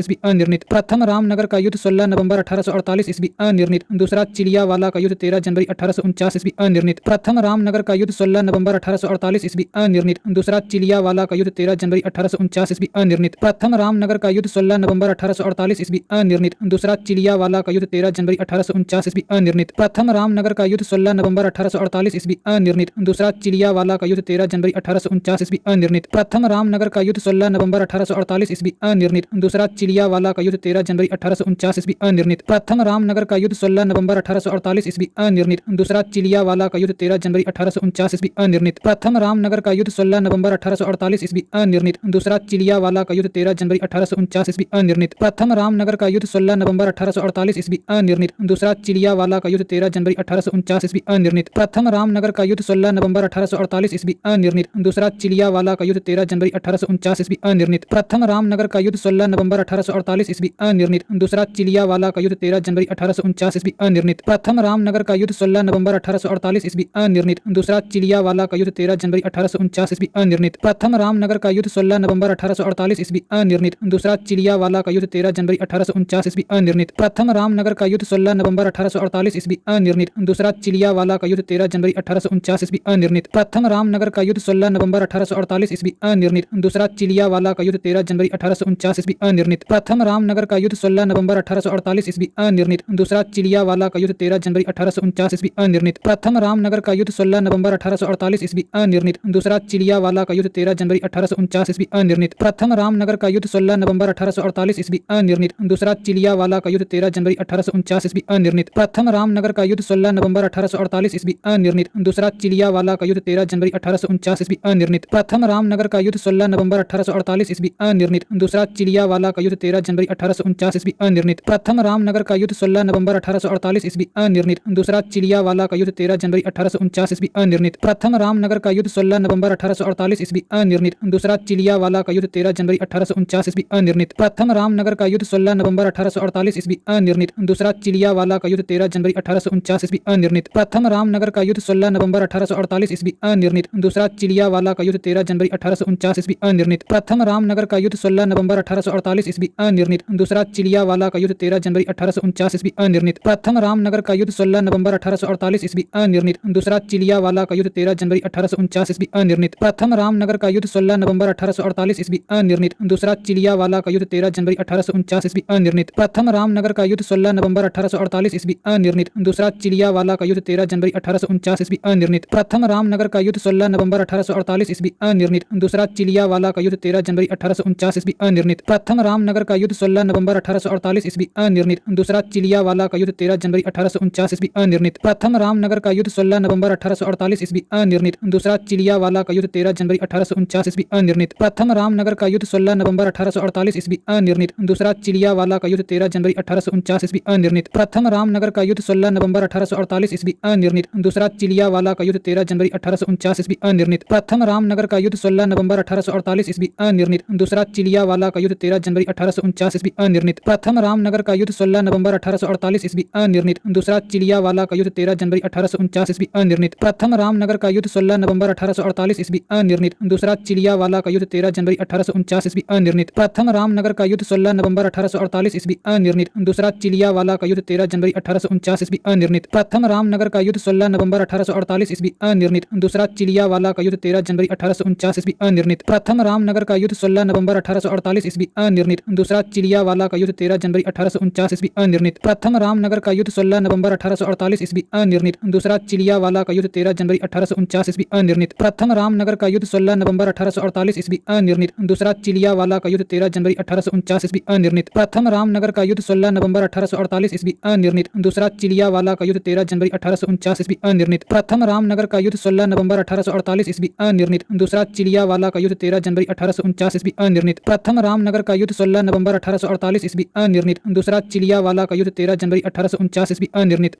ईस्वी अनिर्णित। प्रथम रामनगर का युद्ध 16 नवंबर 1848 ईस्वी अनिर्णित। दूसरा चिलियावाला का युद्ध 13 जनवरी 1849 ईस्वी अनिर्णित। प्रथम रामनगर का युद्ध 16 नवंबर 1848 ईस्वी अनिर्णित। दूसरा चिलियावाला का युद्ध 13 जनवरी 1849 ईस्वी अनिर्णित। प्रथम रामनगर का युद्ध 16 नवंबर 1848 ईस्वी अनिर्णित। दूसरा चिलियावाला का युद्ध 13 जनवरी 1849 ईस्वी अनिर्णित। प्रथम रामनगर का युद्ध 16 नवंबर 1848 ईस्वी अनिर्णित। दूसरा चिलियावाला का युद्ध 13 जनवरी 1849 ईस्वी अनिर्णित। प्रथम रामनगर का युद्ध 16 नवंबर 1848 ईस्वी अनिर्णित। दूसरा चिलियावाला का युद्ध 13 जनवरी 1849 ईस्वी अनिर्णित। प्रथम रामनगर का युद्ध 16 नवंबर 1848 ईस्वी अनिर्णित। दूसरा चिलियावाला का युद्ध 13 जनवरी 1849 ईस्वी अनिर्णित। प्रथम रामनगर का युद्ध 16 नवंबर 1848 ईस्वी अनिर्णित। दूसरा चिलियावाला का युद्ध 13 जनवरी 1849 ईस्वी अनिर्णित। प्रथम रामनगर का युद्ध 16 नवंबर 1848 ईस्वी अनिर्णित। दूसरा चिलियावाला का युद्ध 13 जनवरी 1849 ईस्वी अनिर्णित। प्रथम रामनगर का युद्ध 16 नवंबर 1848 ईस्वी अनिर्णित। दूसरा चिलियावाला का युद्ध 13 जनवरी 1849 ईस्वी अनिर्णित। प्रथम रामनगर का युद्ध 16 नवंबर 1848 ईस्वी अनिर्णित। दूसरा चिलियावाला का युद्ध 13 जनवरी 1849 ईस्वी अनिर्णित। प्रथम रामनगर का युद्ध 16 नवंबर 1848 ईस्वी अनिर्णित। दूसरा चिलियावाला का युद्ध 13 जनवरी 1849 ईस्वी अनिर्णित। प्रथम रामनगर का युद्ध 16 नवंबर 1848 ईस्वी अनिर्णित। दूसरा चिलियावाला का युद्ध 13 जनवरी 1849 ईस्वी अनिर्णित। प्रथम रामनगर का युद्ध 16 नवंबर 1848 ईस्वी अनिर्णित। दूसरा चिलियावाला का युद्ध 13 जनवरी 1849 ईस्वी अनिर्णित। प्रथम रामनगर का युद्ध 16 नवंबर 1848 ईस्वी अनिर्णित। दूसरा चिलियावाला का युद्ध 13 जनवरी 1849 ईस्वी अनिर्णित। प्रथम रामनगर का युद्ध 16 नवंबर 1848 ईस्वी अनिर्णित। दूसरा चिलियावाला का युद्ध 13 जनवरी 1849 ईस्वी अनिर्णित। प्रथम रामनगर का युद्ध 16 नवंबर 1848 ईस्वी अनिर्णित। दूसरा चिलियावाला का युद्ध 13 जनवरी 1849 ईस्वी अनिर्णित। प्रथम रामनगर का युद्ध 16 नवंबर 1848 ईस्वी अनिर्णित। दूसरा चिलियावाला का युद्ध 13 जनवरी 1849 ईस्वी अनिर्णित। प्रथम रामनगर का युद्ध 16 नवंबर 1848 ईस्वी अनिर्णित। दूसरा चिलियावाला का युद्ध 13 जनवरी 1849 ईस्वी अनिर्णित। प्रथम रामनगर का युद्ध 16 नवंबर 1848 ईस्वी अनिर्णित। दूसरा चिलियावाला का युद्ध 13 जनवरी 1849 ईस्वी अनिर्णित। प्रथम रामनगर का युद्ध 16 नवंबर 1848 ईस्वी अनिर्णित। दूसरा चिलियावाला का युद्ध 13 जनवरी 1849 ईस्वी अनिर्णित। प्रथम रामनगर का युद्ध 16 नवंबर 1848 ईस्वी अनिर्णित। दूसरा चिलियावाला का युद्ध 13 जनवरी 1849 ईस्वी अनिर्णित। प्रथम रामनगर का युद्ध 16 नवंबर 1848 ईस्वी अनिर्णित। दूसरा चिलियावाला का युद्ध 13 जनवरी 1849 ईस्वी अनिर्णित। प्रथम रामनगर का युद्ध 16 नवंबर 1848 ईस्वी अनिर्णित। दूसरा चिलियावाला का युद्ध 13 जनवरी 1849 ईस्वी अनिर्णित। प्रथम रामनगर का युद्ध 16 नवंबर 1848 ईस्वी अनिर्णित। दूसरा चिलियावाला का युद्ध 13 जनवरी 1849 ईस्वी अनिर्णित। प्रथम रामनगर का युद्ध 16 नवंबर 1848 ईस्वी अनिर्णित। दूसरा चिलियावाला का युद्ध 13 जनवरी 1849 ईस्वी अनिर्णित। प्रथम रामनगर का युद्ध 16 नवंबर 1848 ईस्वी अनिर्णित। दूसरा चिलियावाला का युद्ध 13 जनवरी 1849 ईस्वी अनिर्णित। प्रथम रामनगर का युद्ध 16 नवंबर 1848 ईस्वी अनिर्णित। दूसरा चिलियावाला का युद्ध 13 जनवरी 1849 ईस्वी अनिर्णित। प्रथम रामनगर का युद्ध 16 नवंबर 1848 ईस्वी अनिर्णित। दूसरा चिलियावाला का युद्ध 13 जनवरी 1849 ईस्वी अनिर्णित। प्रथम रामनगर का युद्ध 16 नवंबर 1848 ईस्वी अनिर्णित। दूसरा चिलियावाला का युद्ध 13 जनवरी 1849 ईस्वी अनिर्णित। प्रथम रामनगर का युद्ध 16 नवंबर 1848 ईस्वी अनिर्णित। दूसरा चिलियावाला का युद्ध 13 जनवरी 1849 ईस्वी अनिर्णित। प्रथम रामनगर का युद्ध 16 नवंबर 1848 ईस्वी अनिर्णित। दूसरा चिलियावाला का युद्ध 13 जनवरी 1849 ईस्वी अनिर्णित। प्रथम रामनगर का युद्ध 16 नवंबर 1848 ईस्वी अनिर्णित। दूसरा चिलियावाला का युद्ध 13 जनवरी 1849 ईस्वी अनिर्णित। प्रथम रामनगर का युद्ध 16 नवंबर 1848 ईस्वी अनिर्णित। दूसरा चिलियावाला का युद्ध 13 जनवरी 1849 ईस्वी अनिर्णित। प्रथम रामनगर का युद्ध 16 नवंबर 1848 ईस्वी अनिर्णित। दूसरा चिलियावाला का युद्ध 13 जनवरी 1849 ईस्वी अनिर्णित। प्रथम रामनगर का युद्ध 16 नवंबर 1848 ईस्वी अनिर्णित। दूसरा चिलियावाला का युद्ध 13 जनवरी 1849 ईस्वी अनिर्णित। प्रथम रामनगर का युद्ध 16 नवंबर 1848 ईस्वी अनिर्णित। दूसरा चिलियावाला का युद्ध 13 जनवरी 1849 ईस्वी अनिर्णित। प्रथम रामनगर का युद्ध 16 नवंबर 1848 ईस्वी अनिर्णित। दूसरा चिलियावाला का युद्ध 13 जनवरी 1849 ईस्वी अनिर्णित। प्रथम रामनगर का युद्ध 16 नवंबर 1848 ईस्वी अनिर्णित। दूसरा चिलियावाला का युद्ध 13 जनवरी 1849 ईस्वी अनिर्णित। प्रथम रामनगर का युद्ध 16 नवंबर 1848 ईस्वी अनिर्णित। दूसरा चिलियावाला का युद्ध 13 जनवरी 1849 ईस्वी अनिर्णित। प्रथम रामनगर का युद्ध 16 नवंबर 1848 ईस्वी अनिर्णित। दूसरा चिलियावाला का युद्ध 13 जनवरी 1849 ईस्वी अनिर्णित। प्रथम रामनगर का युद्ध 16 नवंबर 1848 ईस्वी अनिर्णित। दूसरा चिलियावाला का युद्ध 13 जनवरी 1849 ईस्वी अनिर्णित। प्रथम रामनगर का युद्ध 16 नवंबर 1848 ईस्वी अनिर्णित। दूसरा चिलियावाला का युद्ध 13 जनवरी 1849 ईस्वी अनिर्णित। प्रथम रामनगर का युद्ध 16 नवंबर 1848 ईस्वी अनिर्णित। दूसरा चिलियावाला का युद्ध 13 जनवरी 1849 ईस्वी अनिर्णित। प्रथम रामनगर का युद्ध 16 नवंबर 1848 ईस्वी अनिर्णित। दूसरा चिलियावाला का युद्ध 13 जनवरी 1849 ईस्वी अनिर्णित। प्रथम रामनगर का युद्ध 16 नवंबर 1848 ईस्वी अनिर्णित। दूसरा चिलियावाला का युद्ध 13 जनवरी 1849 ईस्वी अनिर्णित।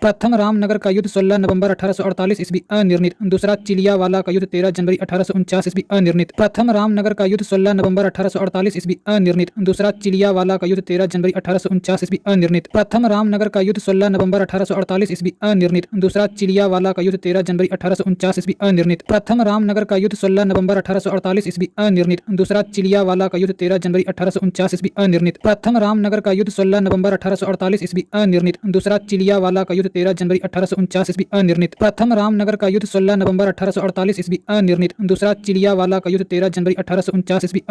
प्रथम रामनगर का युद्ध 16 नवंबर 1848 ईस्वी अनिर्णित। दूसरा चिलियावाला का युद्ध 13 जनवरी 1849 ईस्वी अनिर्णित। प्रथम रामनगर का युद्ध 16 नवंबर 1848 ईस्वी अनिर्णित। दूसरा चिलियावाला का युद्ध 13 जनवरी 1849 ईस्वी अनिर्णित। प्रथम रामनगर का युद्ध 16 नवंबर 1848 ईस्वी अनिर्णित। दूसरा चिलियावाला का युद्ध 13 जनवरी 1849 ईस्वी अनिर्णित। प्रथम रामनगर का युद्ध 16 नवंबर 1848 ईस्वी अनिर्णित। दूसरा चिलियावाला का युद्ध 13 जनवरी 1849 ईस्वी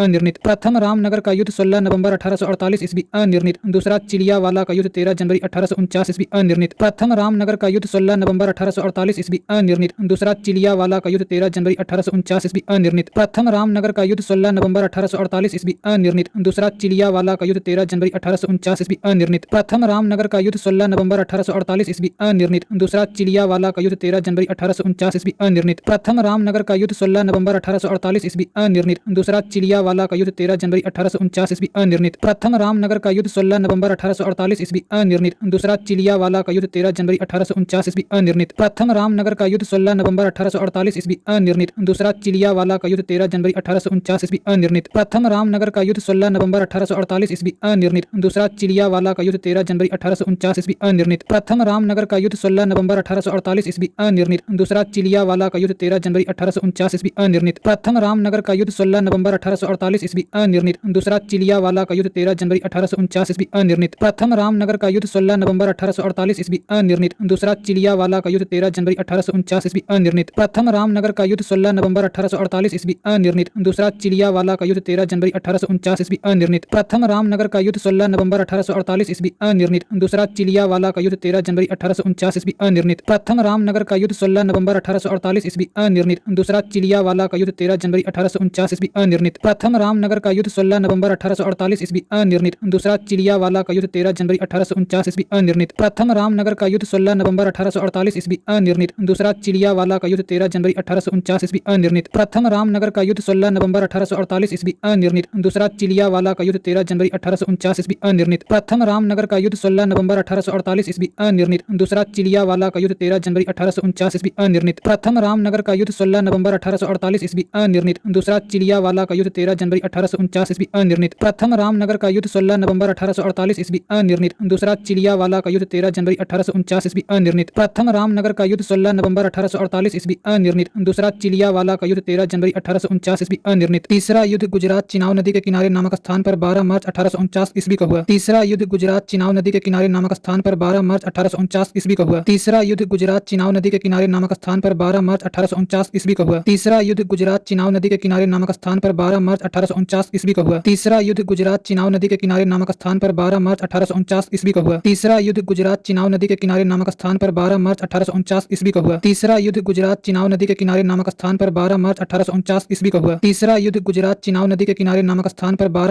अनिर्णित। प्रथम रामनगर का युद्ध 16 नवंबर 1848 ईस्वी अनिर्णित। दूसरा चिलियावाला का युद्ध 13 जनवरी 1849 ईस्वी अनिर्णित। प्रथम रामनगर का युद्ध 16 नवंबर 1848 ईस्वी अनिर्णित। दूसरा चिलियावाला का युद्ध 13 जनवरी 1849 ईस्वी अनिर्णित। प्रथम रामनगर का युद्ध 16 नवंबर 1848 ईस्वी अनिर्णित। दूसरा चिलियावाला का युद्ध 13 जनवरी 1849 ईस्वी अनिर्णित। प्रथम रामनगर का युद्ध 16 नवंबर 1848 ईस्वी अनिर्णित। दूसरा चिलियावाला का युद्ध 13 जनवरी 1849 ईस्वी अनिर्णित। प्रथम रामनगर का युद्ध 16 नवंबर 1848 ईस्वी अनिर्णित। दूसरा चिलियावाला का युद्ध 13 जनवरी 1849 ईस्वी ईस्वी अनिर्णित। प्रथम रामनगर का युद्ध 16 नवंबर 1848 ईस्वी अनिर्णित। दूसरा चिलियावाला का युद्ध 13 जनवरी 1849 ईस्वी अनिर्णित। प्रथम रामनगर का युद्ध 16 नवंबर 1848 ईस्वी अनिर्णित। दूसरा चिलियावाला का युद्ध 13 जनवरी 1849 ईस्वी अनिर्णित। प्रथम रामनगर का युद्ध 16 नवंबर 1848 ईस्वी अनिर्णित। दूसरा चिलियावाला का युद्ध 13 जनवरी 1849 ईस्वी अनिर्णित। प्रथम रामनगर का युद्ध 16 नवंबर 1848 ईस्वी अनिर्णित। दूसरा चिलियावाला का युद्ध 13 जनवरी 1849 ईस्वी अनिर्णित। प्रथम रामनगर का युद्ध 16 नवंबर 1848 ईस्वी अनिर्णित। दूसरा चिलियावाला का युद्ध 13 जनवरी 1849 ईस्वी अनिर्णित। प्रथम रामनगर का युद्ध 16 नवंबर 1848 ईस्वी अनिर्णित। दूसरा चिलियावाला का युद्ध 13 जनवरी 1849 ईस्वी अनिर्णित। प्रथम रामनगर का युद्ध 16 नवंबर 1848 ईस्वी अनिर्णित। दूसरा चिलियावाला का युद्ध 13 जनवरी 1849 ईस्वी अनिर्णित। प्रथम रामनगर का युद्ध 16 नवंबर 1848 ईस्वी अनिर्णित। दूसरा चिलियावाला का युद्ध 13 जनवरी 1849 ईस्वी अनिर्णित। प्रथम रामनगर का युद्ध 16 नवंबर 1848 ईस्वी अनिर्णित। दूसरा चिलियावाला का युद्ध 13 जनवरी 1849 ईस्वी अनिर्णित। प्रथम रामनगर का युद्ध 16 नवंबर 1848 ईस्वी अनिर्णित। दूसरा चिलियावाला का युद्ध 13 जनवरी 1849 ईस्वी अनिर्णित। प्रथम रामनगर का युद्ध 16 नवंबर 1848 ईस्वी अनिर्णित। दूसरा चिलियावाला का युद्ध 13 जनवरी 1849 ईस्वी अनिर्णित। प्रथम रामनगर का युद्ध 16 नवंबर 1848 ईस्वी अनिर्णित। दूसरा चिलियावाला का युद्ध 13 जनवरी 1849 ईस्वी अनिर्णित। प्रथम रामनगर का युद्ध 16 नवंबर 1848 ईस्वी अनिर्णित। दूसरा चिलियावाला का युद्ध 13 जनवरी 1849 ईस्वी अनिर्णित। प्रथम रामनगर का युद्ध 16 नवंबर 1848 ईस्वी अनिर्णित। दूसरा चिलियावाला का युद्ध 13 जनवरी 1849 ईस्वी अनिर्णित। प्रथम रामनगर का युद्ध 16 नवंबर 1848 ईस्वी अनिर्णित। दूसरा चिलियावाला का युद्ध 13 जनवरी 1849 ईस्वी अनिर्णित। प्रथम रामनगर का युद्ध 16 नवंबर 1848 ईस्वी अनिर्णित। दूसरा चिलियावाला का युद्ध 13 जनवरी 1849 ईस्वी अनिर्णित। तीसरा युद्ध गुजरात चिनाव नदी के किनारे नामक स्थान पर 12 मार्च 1849 ईस्वी को हुआ। तीसरा युद्ध गुजरात चिनाव नदी के किनारे नामक स्थान पर 12 मार्च 1849 ईस्वी को हुआ। तीसरा युद्ध गुजरात चिनाव नदी के किनारे नामक स्थान पर 12 मार्च 1849 ईस्वी को हुआ। तीसरा युद्ध गुजरात चिनाव नदी के किनारे नामक स्थान पर 12 मार्च 1849 ईस्वी को हुआ। तीसरा युद्ध गुजरात चिनाव नदी के किनारे नामक स्थान पर 12 मार्च 1849 ईस्वी को हुआ। तीसरा युद्ध गुजरात चिनाव नदी के किनारे नामक स्थान पर 12 मार्च 1849 ईस्वी को हुआ। तीसरा युद्ध गुजरात चिनाव नदी के किनारे नामक स्थान पर 12 मार्च 1849 ईस्वी को हुआ। तीसरा युद्ध गुजरात चिनाव नदी के किनारे नामक स्थान पर 12 मार्च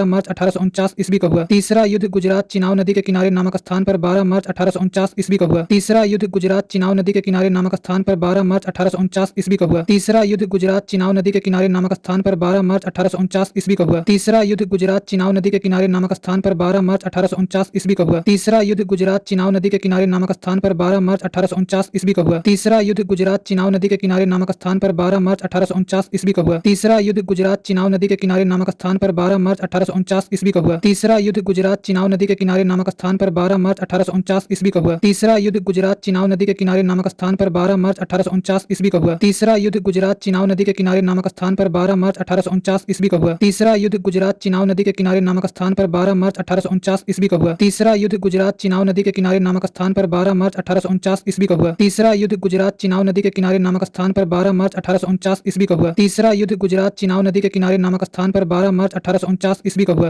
1849 ईस्वी को हुआ। तीसरा युद्ध गुजरात चिनाव नदी के किनारे नामक स्थान पर 12 मार्च 1849 ईस्वी को हुआ। तीसरा युद्ध गुजरात चिनाव नदी के किनारे नामक स्थान पर 12 मार्च 1849 ईस्वी को हुआ। तीसरा युद्ध गुजरात चिनाव नदी के किनारे नामक स्थान पर 12 मार्च 1849 ईस्वी को हुआ। तीसरा युद्ध गुजरात चिनाव नदी के किनारे नामक स्थान पर 12 मार्च 1849 ईस्वी को हुआ। तीसरा युद्ध गुजरात चिनाव नदी के किनारे नामक स्थान पर 12 मार्च 1849 ईस्वी को हुआ। तीसरा युद्ध गुजरात चिनाव नदी के किनारे नामक स्थान पर 12 मार्च 1849 ईस्वी को हुआ। तीसरा युद्ध गुजरात चिनाव नदी के किनारे नामक स्थान पर 12 मार्च 1849 ईस्वी को हुआ। तीसरा युद्ध गुजरात चिनाव नदी के किनारे नामक स्थान पर 12 मार्च 1849 ईस्वी को हुआ। तीसरा युद्ध गुजरात चिनाव नदी के किनारे नामक स्थान पर 12 मार्च 1849 ईस्वी को हुआ। तीसरा युद्ध गुजरात चिनाव नदी के किनारे नामक स्थान पर 12 मार्च 1849 ईस्वी को हुआ। तीसरा युद्ध गुजरात चिनाव नदी के किनारे नामक स्थान पर 12 मार्च 1849 ईस्वी को हुआ। तीसरा युद्ध गुजरात चिनाव नदी के किनारे नामक स्थान पर 12 मार्च 1849 ईस्वी को हुआ। तीसरा युद्ध गुजरात चिनाव नदी के किनारे नामक स्थान पर 12 मार्च 1849 ईस्वी को हुआ। तीसरा युद्ध गुजरात चिनाव नदी के किनारे नामक स्थान पर 12 मार्च 1849 ईस्वी को हुआ। तीसरा युद्ध गुजरात चिनाव नदी के किनारे नामक स्थान पर 12 मार्च 1849 ईस्वी को हुआ। तीसरा युद्ध गुजरात चिनाव नदी के किनारे नामक स्थान पर 12 मार्च 1849 ईस्वी को हुआ। तीसरा युद्ध गुजरात चिनाव नदी के किनारे नामक स्थान पर 12 मार्च 1849 ईस्वी को हुआ।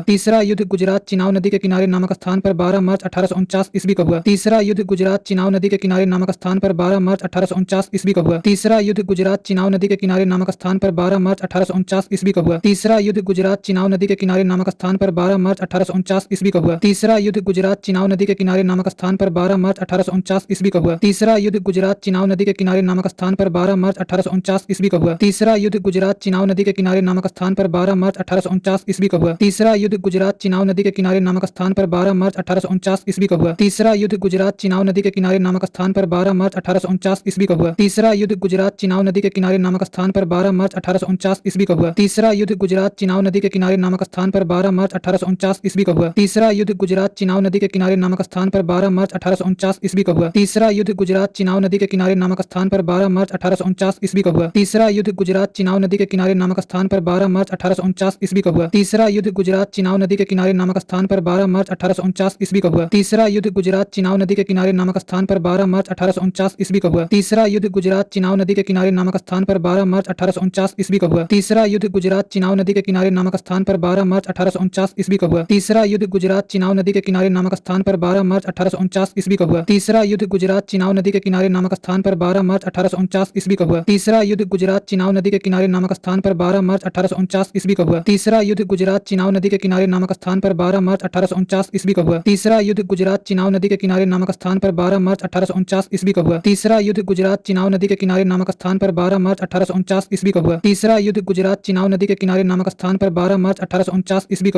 तीसरा युद्ध गुजरात चिनाव नदी के किनारे नामक स्थान पर 12 मार्च 1849 ईस्वी को हुआ। तीसरा युद्ध गुजरात चिनाव नदी के किनारे नामक स्थान पर 12 मार्च 1849 ईस्वी को हुआ। तीसरा युद्ध गुजरात चिनाव नदी के किनारे नामक स्थान पर 12 मार्च 1849 ईस्वी को हुआ। तीसरा युद्ध गुजरात चिनाव नदी के किनारे नामक स्थान पर 12 मार्च 1849 ईस्वी को हुआ। तीसरा युद्ध गुजरात चिनाव नदी के किनारे नामक स्थान पर 12 मार्च 1849 ईस्वी को हुआ। तीसरा युद्ध गुजरात चिनाव नदी के किनारे नामक स्थान पर 12 मार्च 1849 ईस्वी को हुआ। तीसरा युद्ध गुजरात चिनाव नदी के किनारे नामक स्थान पर 12 मार्च 1849 ईस्वी को हुआ। तीसरा युद्ध गुजरात चिनाव नदी के किनारे नामक स्थान पर 12 मार्च 1849 ईस्वी को हुआ। तीसरा युद्ध गुजरात चिनाव नदी के किनारे नामक स्थान पर 12 मार्च 1849 ईस्वी को हुआ। तीसरा युद्ध गुजरात चिनाव नदी के किनारे नामक स्थान पर 12 मार्च 1849 ईस्वी को हुआ। तीसरा युद्ध गुजरात चिनाव नदी के किनारे नामक स्थान पर 12 मार्च 1849 ईस्वी को हुआ। तीसरा युद्ध गुजरात चिनाव नदी के किनारे नामक स्थान पर 12 मार्च 1849 ईस्वी को हुआ। तीसरा युद्ध गुजरात चिनाव नदी के किनारे नामक स्थान पर 12 मार्च 1849 ईस्वी को हुआ। तीसरा युद्ध गुजरात चिनाव नदी के किनारे नामक स्थान पर 12 मार्च 1849 ईस्वी को हुआ। तीसरा युद्ध गुजरात चिनाव नदी के किनारे नामक स्थान पर 12 मार्च 1849 ईस्वी को हुआ। तीसरा युद्ध गुजरात चिनाव नदी के किनारे नामक स्थान पर 12 मार्च 1849 ईस्वी को हुआ। तीसरा युद्ध गुजरात चिनाव नदी के किनारे नामक स्थान पर 12 मार्च 1849 ईस्वी को हुआ। तीसरा युद्ध गुजरात चिनाव नदी के किनारे नामक स्थान पर 12 मार्च 1849 ईस्वी को हुआ। तीसरा युद्ध गुजरात चिनाव नदी के किनारे नामक स्थान पर 12 मार्च 1849 ईस्वी को हुआ। तीसरा युद्ध गुजरात चिनाव नदी के किनारे नामक स्थान पर 12 मार्च 1849 ईस्वी को हुआ। तीसरा युद्ध गुजरात चिनाव नदी के किनारे नामक स्थान पर 12 मार्च 1849 ईस्वी को हुआ। तीसरा युद्ध गुजरात चिनाव नदी के किनारे नामक स्थान पर 12 मार्च 1849 ईस्वी को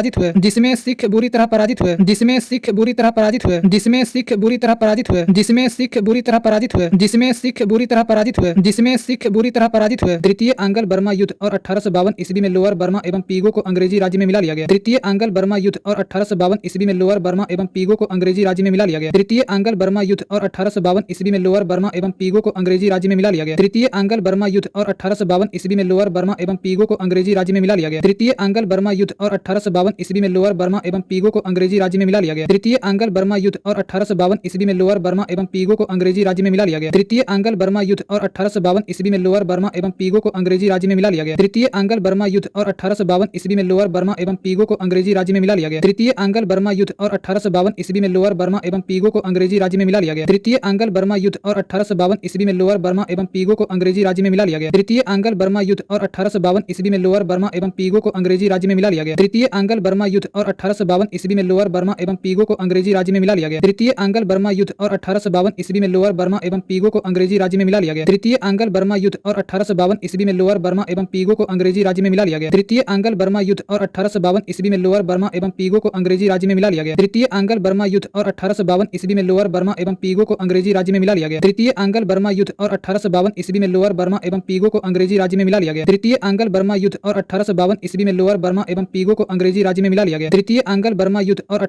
पराजित हुए, जिसमें सिख बुरी तरह पराजित हुए, जिसमें सिख बुरी तरह पराजित हुए, जिसमें सिख बुरी तरह पराजित हुए, जिसमें सिख बुरी तरह पराजित हुए, जिसमें सिख बुरी तरह पराजित हुए, जिसमें सिख बुरी तरह पराजित हुए। तृतीय आंग्ल बर्मा युद्ध और 1852 ईस्वी में लोअर बर्मा एवं पीगो को अंग्रेजी राज्य में मिला लिया गया। तृतीय आंग्ल बर्मा युद्ध और 1852 ईस्वी में लोअर बर्मा एवं पीगो को अंग्रेजी राज्य में मिला लिया गया। तृतीय आंग्ल बर्मा युद्ध और 1852 ईस्वी में लोअर बर्मा एवं पीगो को अंग्रेजी राज्य में मिला लिया गया। तृतीय आंग्ल बर्मा युद्ध और 1852 ईस्वी में लोअर बर्मा एवं पीगो को अंग्रेजी राज्य में मिला लिया गया। तृतीय आंग्ल बर्मा युद्ध और 1852 ईस्वी में लोअर बर्मा एवं पीगो को अंग्रेजी राज्य में मिला लिया गया। तृतीय आंग्ल बर्मा युद्ध और 1852 ईस्वी में लोअर बर्मा एवं पीगो को अंग्रेजी राज्य में मिला लिया गया। तृतीय आंग्ल बर्मा युद्ध और 1852 ईस्वी में लोअर बर्मा एवं पीगो को अंग्रेजी राज्य में मिला लिया गया। तृतीय आंग्ल बर्मा युद्ध और 1852 ईस्वी में लोअर बर्मा एवं पीगो को अंग्रेजी राज्य में मिला लिया गया। तृतीय आंग्ल बर्मा युद्ध और 1852 ईस्वी में लोअर बर्मा एवं पीगो को अंग्रेजी राज्य में मिला लिया गया। तृतीय आंग्ल बर्मा युद्ध और 1852 ईस्वी में लोअर बर्मा एवं पीगो को अंग्रेजी राज्य में मिला लिया गया। तृतीय आंग्ल बर्मा युद्ध और 1852 ईस्वी में लोअर बर्मा एवं पीगो को अंग्रेजी राज्य में मिला लिया गया। तृतीय आंग्ल बर्मा युद्ध और 1852 ईस्वी में लोअर बर्मा एवं पीगो को अंग्रेजी राज्य में मिला लिया गया। तृतीय आंग्ल बर्मा युद्ध और 1852 ईस्वी में लोअर बर्मा एवं पीगो को अंग्रेजी राज्य में मिला लिया गया। तृतीय आंग्ल बर्मा युद्ध और 1852 ईस्वी में लोअर बर्मा एवं पीगो को अंग्रेजी राज्य में मिला लिया गया। तृतीय आंग्ल बर्मा युद्ध और 1852 ईस्वी में लोअर बर्मा एवं पीगो को अंग्रेजी राज्य में मिला लिया गया। तृतीय आंग्ल बर्मा युद्ध और 1852 ईस्वी में लोअर बर्मा एवं पीगो को अंग्रेजी राज्य में मिला लिया गया। तृतीय आंग्ल बर्मा युद्ध और 1852 ईस्वी में लोअर बर्मा एवं पीगो को अंग्रेजी राज्य में मिला लिया गया। तृतीय आंग्ल बर्मा युद्ध और 1852 ईस्वी में लोअर बर्मा एवं पीगो को अंग्रेजी राज्य में मिला लिया गया। तृतीय आंग्ल बर्मा युद्ध और 1852 ईस्वी में लोअर बर्मा एवं पीगो को अंग्रेजी राज्य में मिला लिया गया। तृतीय आंग्ल बर्मा युद्ध और 1852 ईस्वी में लोअर बर्मा एवं पीगो को अंग्रेजी राज्य में मिला लिया गया। तृतीय आंग्ल बर्मा युद्ध और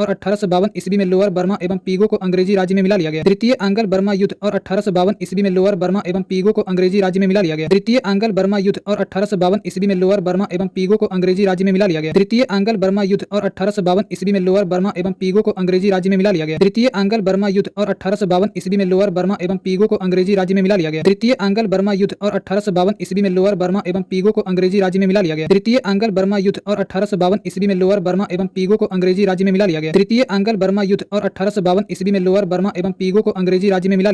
1852 ईस्वी में लोअर बर्मा एवं पीगो को अंग्रेजी राज्य में मिला लिया गया। तृतीय आंग्ल बर्मा युद्ध और 1852 ईस्वी में लोअर बर्मा एवं पीगो को अंग्रेजी राज्य में मिला लिया गया। तृतीय आंग्ल बर्मा युद्ध और 1852 ईस्वी में लोअर बर्मा एवं पीगो को अंग्रेजी राज्य में मिला लिया गया। तृतीय आंग्ल बर्मा युद्ध और 1852 ईस्वी में लोअर बर्मा एवं पीगो को अंग्रेजी राज्य में मिला लिया गया। तृतीय आंग्ल बर्मा युद्ध और 1852 ईस्वी में लोअर बर्मा एवं पीगो को अंग्रेजी राज्य में मिला लिया गया। तृतीय आंग्ल बर्मा युद्ध और 1852 ईस्वी में लोअर बर्मा एवं पीगो को अंग्रेजी राज्य में मिला लिया गया। तृतीय आंग्ल बर्मा युद्ध और 1852 ईस्वी में लोअर बर्मा एवं पीगो को अंग्रेजी राज्य में मिला लिया गया। तृतीय आंग्ल बर्मा युद्ध और 1852 ईस्वी में लोअर बर्मा एवं पीगो को अंग्रेजी राज्य में मिला लिया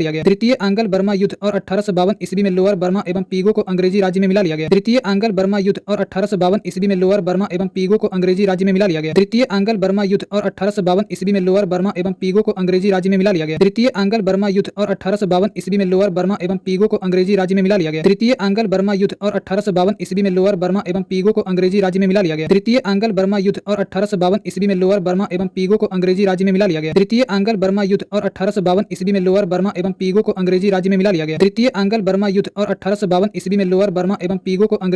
गया। तृतीय आंग्ल बर्मा युद्ध और 1852 ईस्वी में लोअर बर्मा एवं पीगो को अंग्रेजी राज्य में मिला लिया गया। तृतीय आंग्ल बर्मा युद्ध और 1852 ईस्वी में लोअर बर्मा एवं पीगो को अंग्रेजी राज्य में मिला लिया गया। तृतीय आंग्ल बर्मा युद्ध और 1852 ईस्वी में लोअर बर्मा एवं पीगो को अंग्रेजी राज्य में मिला लिया गया। तृतीय आंग्ल बर्मा युद्ध और 1852 ईस्वी में लोअर बर्मा एवं पीगो को अंग्रेजी राज्य में मिला लिया गया। तृतीय आंग्ल बर्मा युद्ध और 1852 ईस्वी में लोअर बर्मा एवं पीगो को अंग्रेजी राज्य में मिला लिया गया। तृतीय आंग्ल बर्मा युद्ध और 1852 ईस्वी में लोअर बर्मा एवं पीगो को अंग्रेजी राज्य में मिला लिया गया। तृतीय आंग्ल बर्मा युद्ध और 1852 ईस्वी में लोअर बर्मा एवं पीगो को अंग्रेजी राज्य में मिला लिया गया। तृतीय आंग्ल बर्मा युद्ध और 1852 ईस्वी में लोअर बर्मा एवं पीगो को अंग्रेजी राज्य में मिला लिया गया।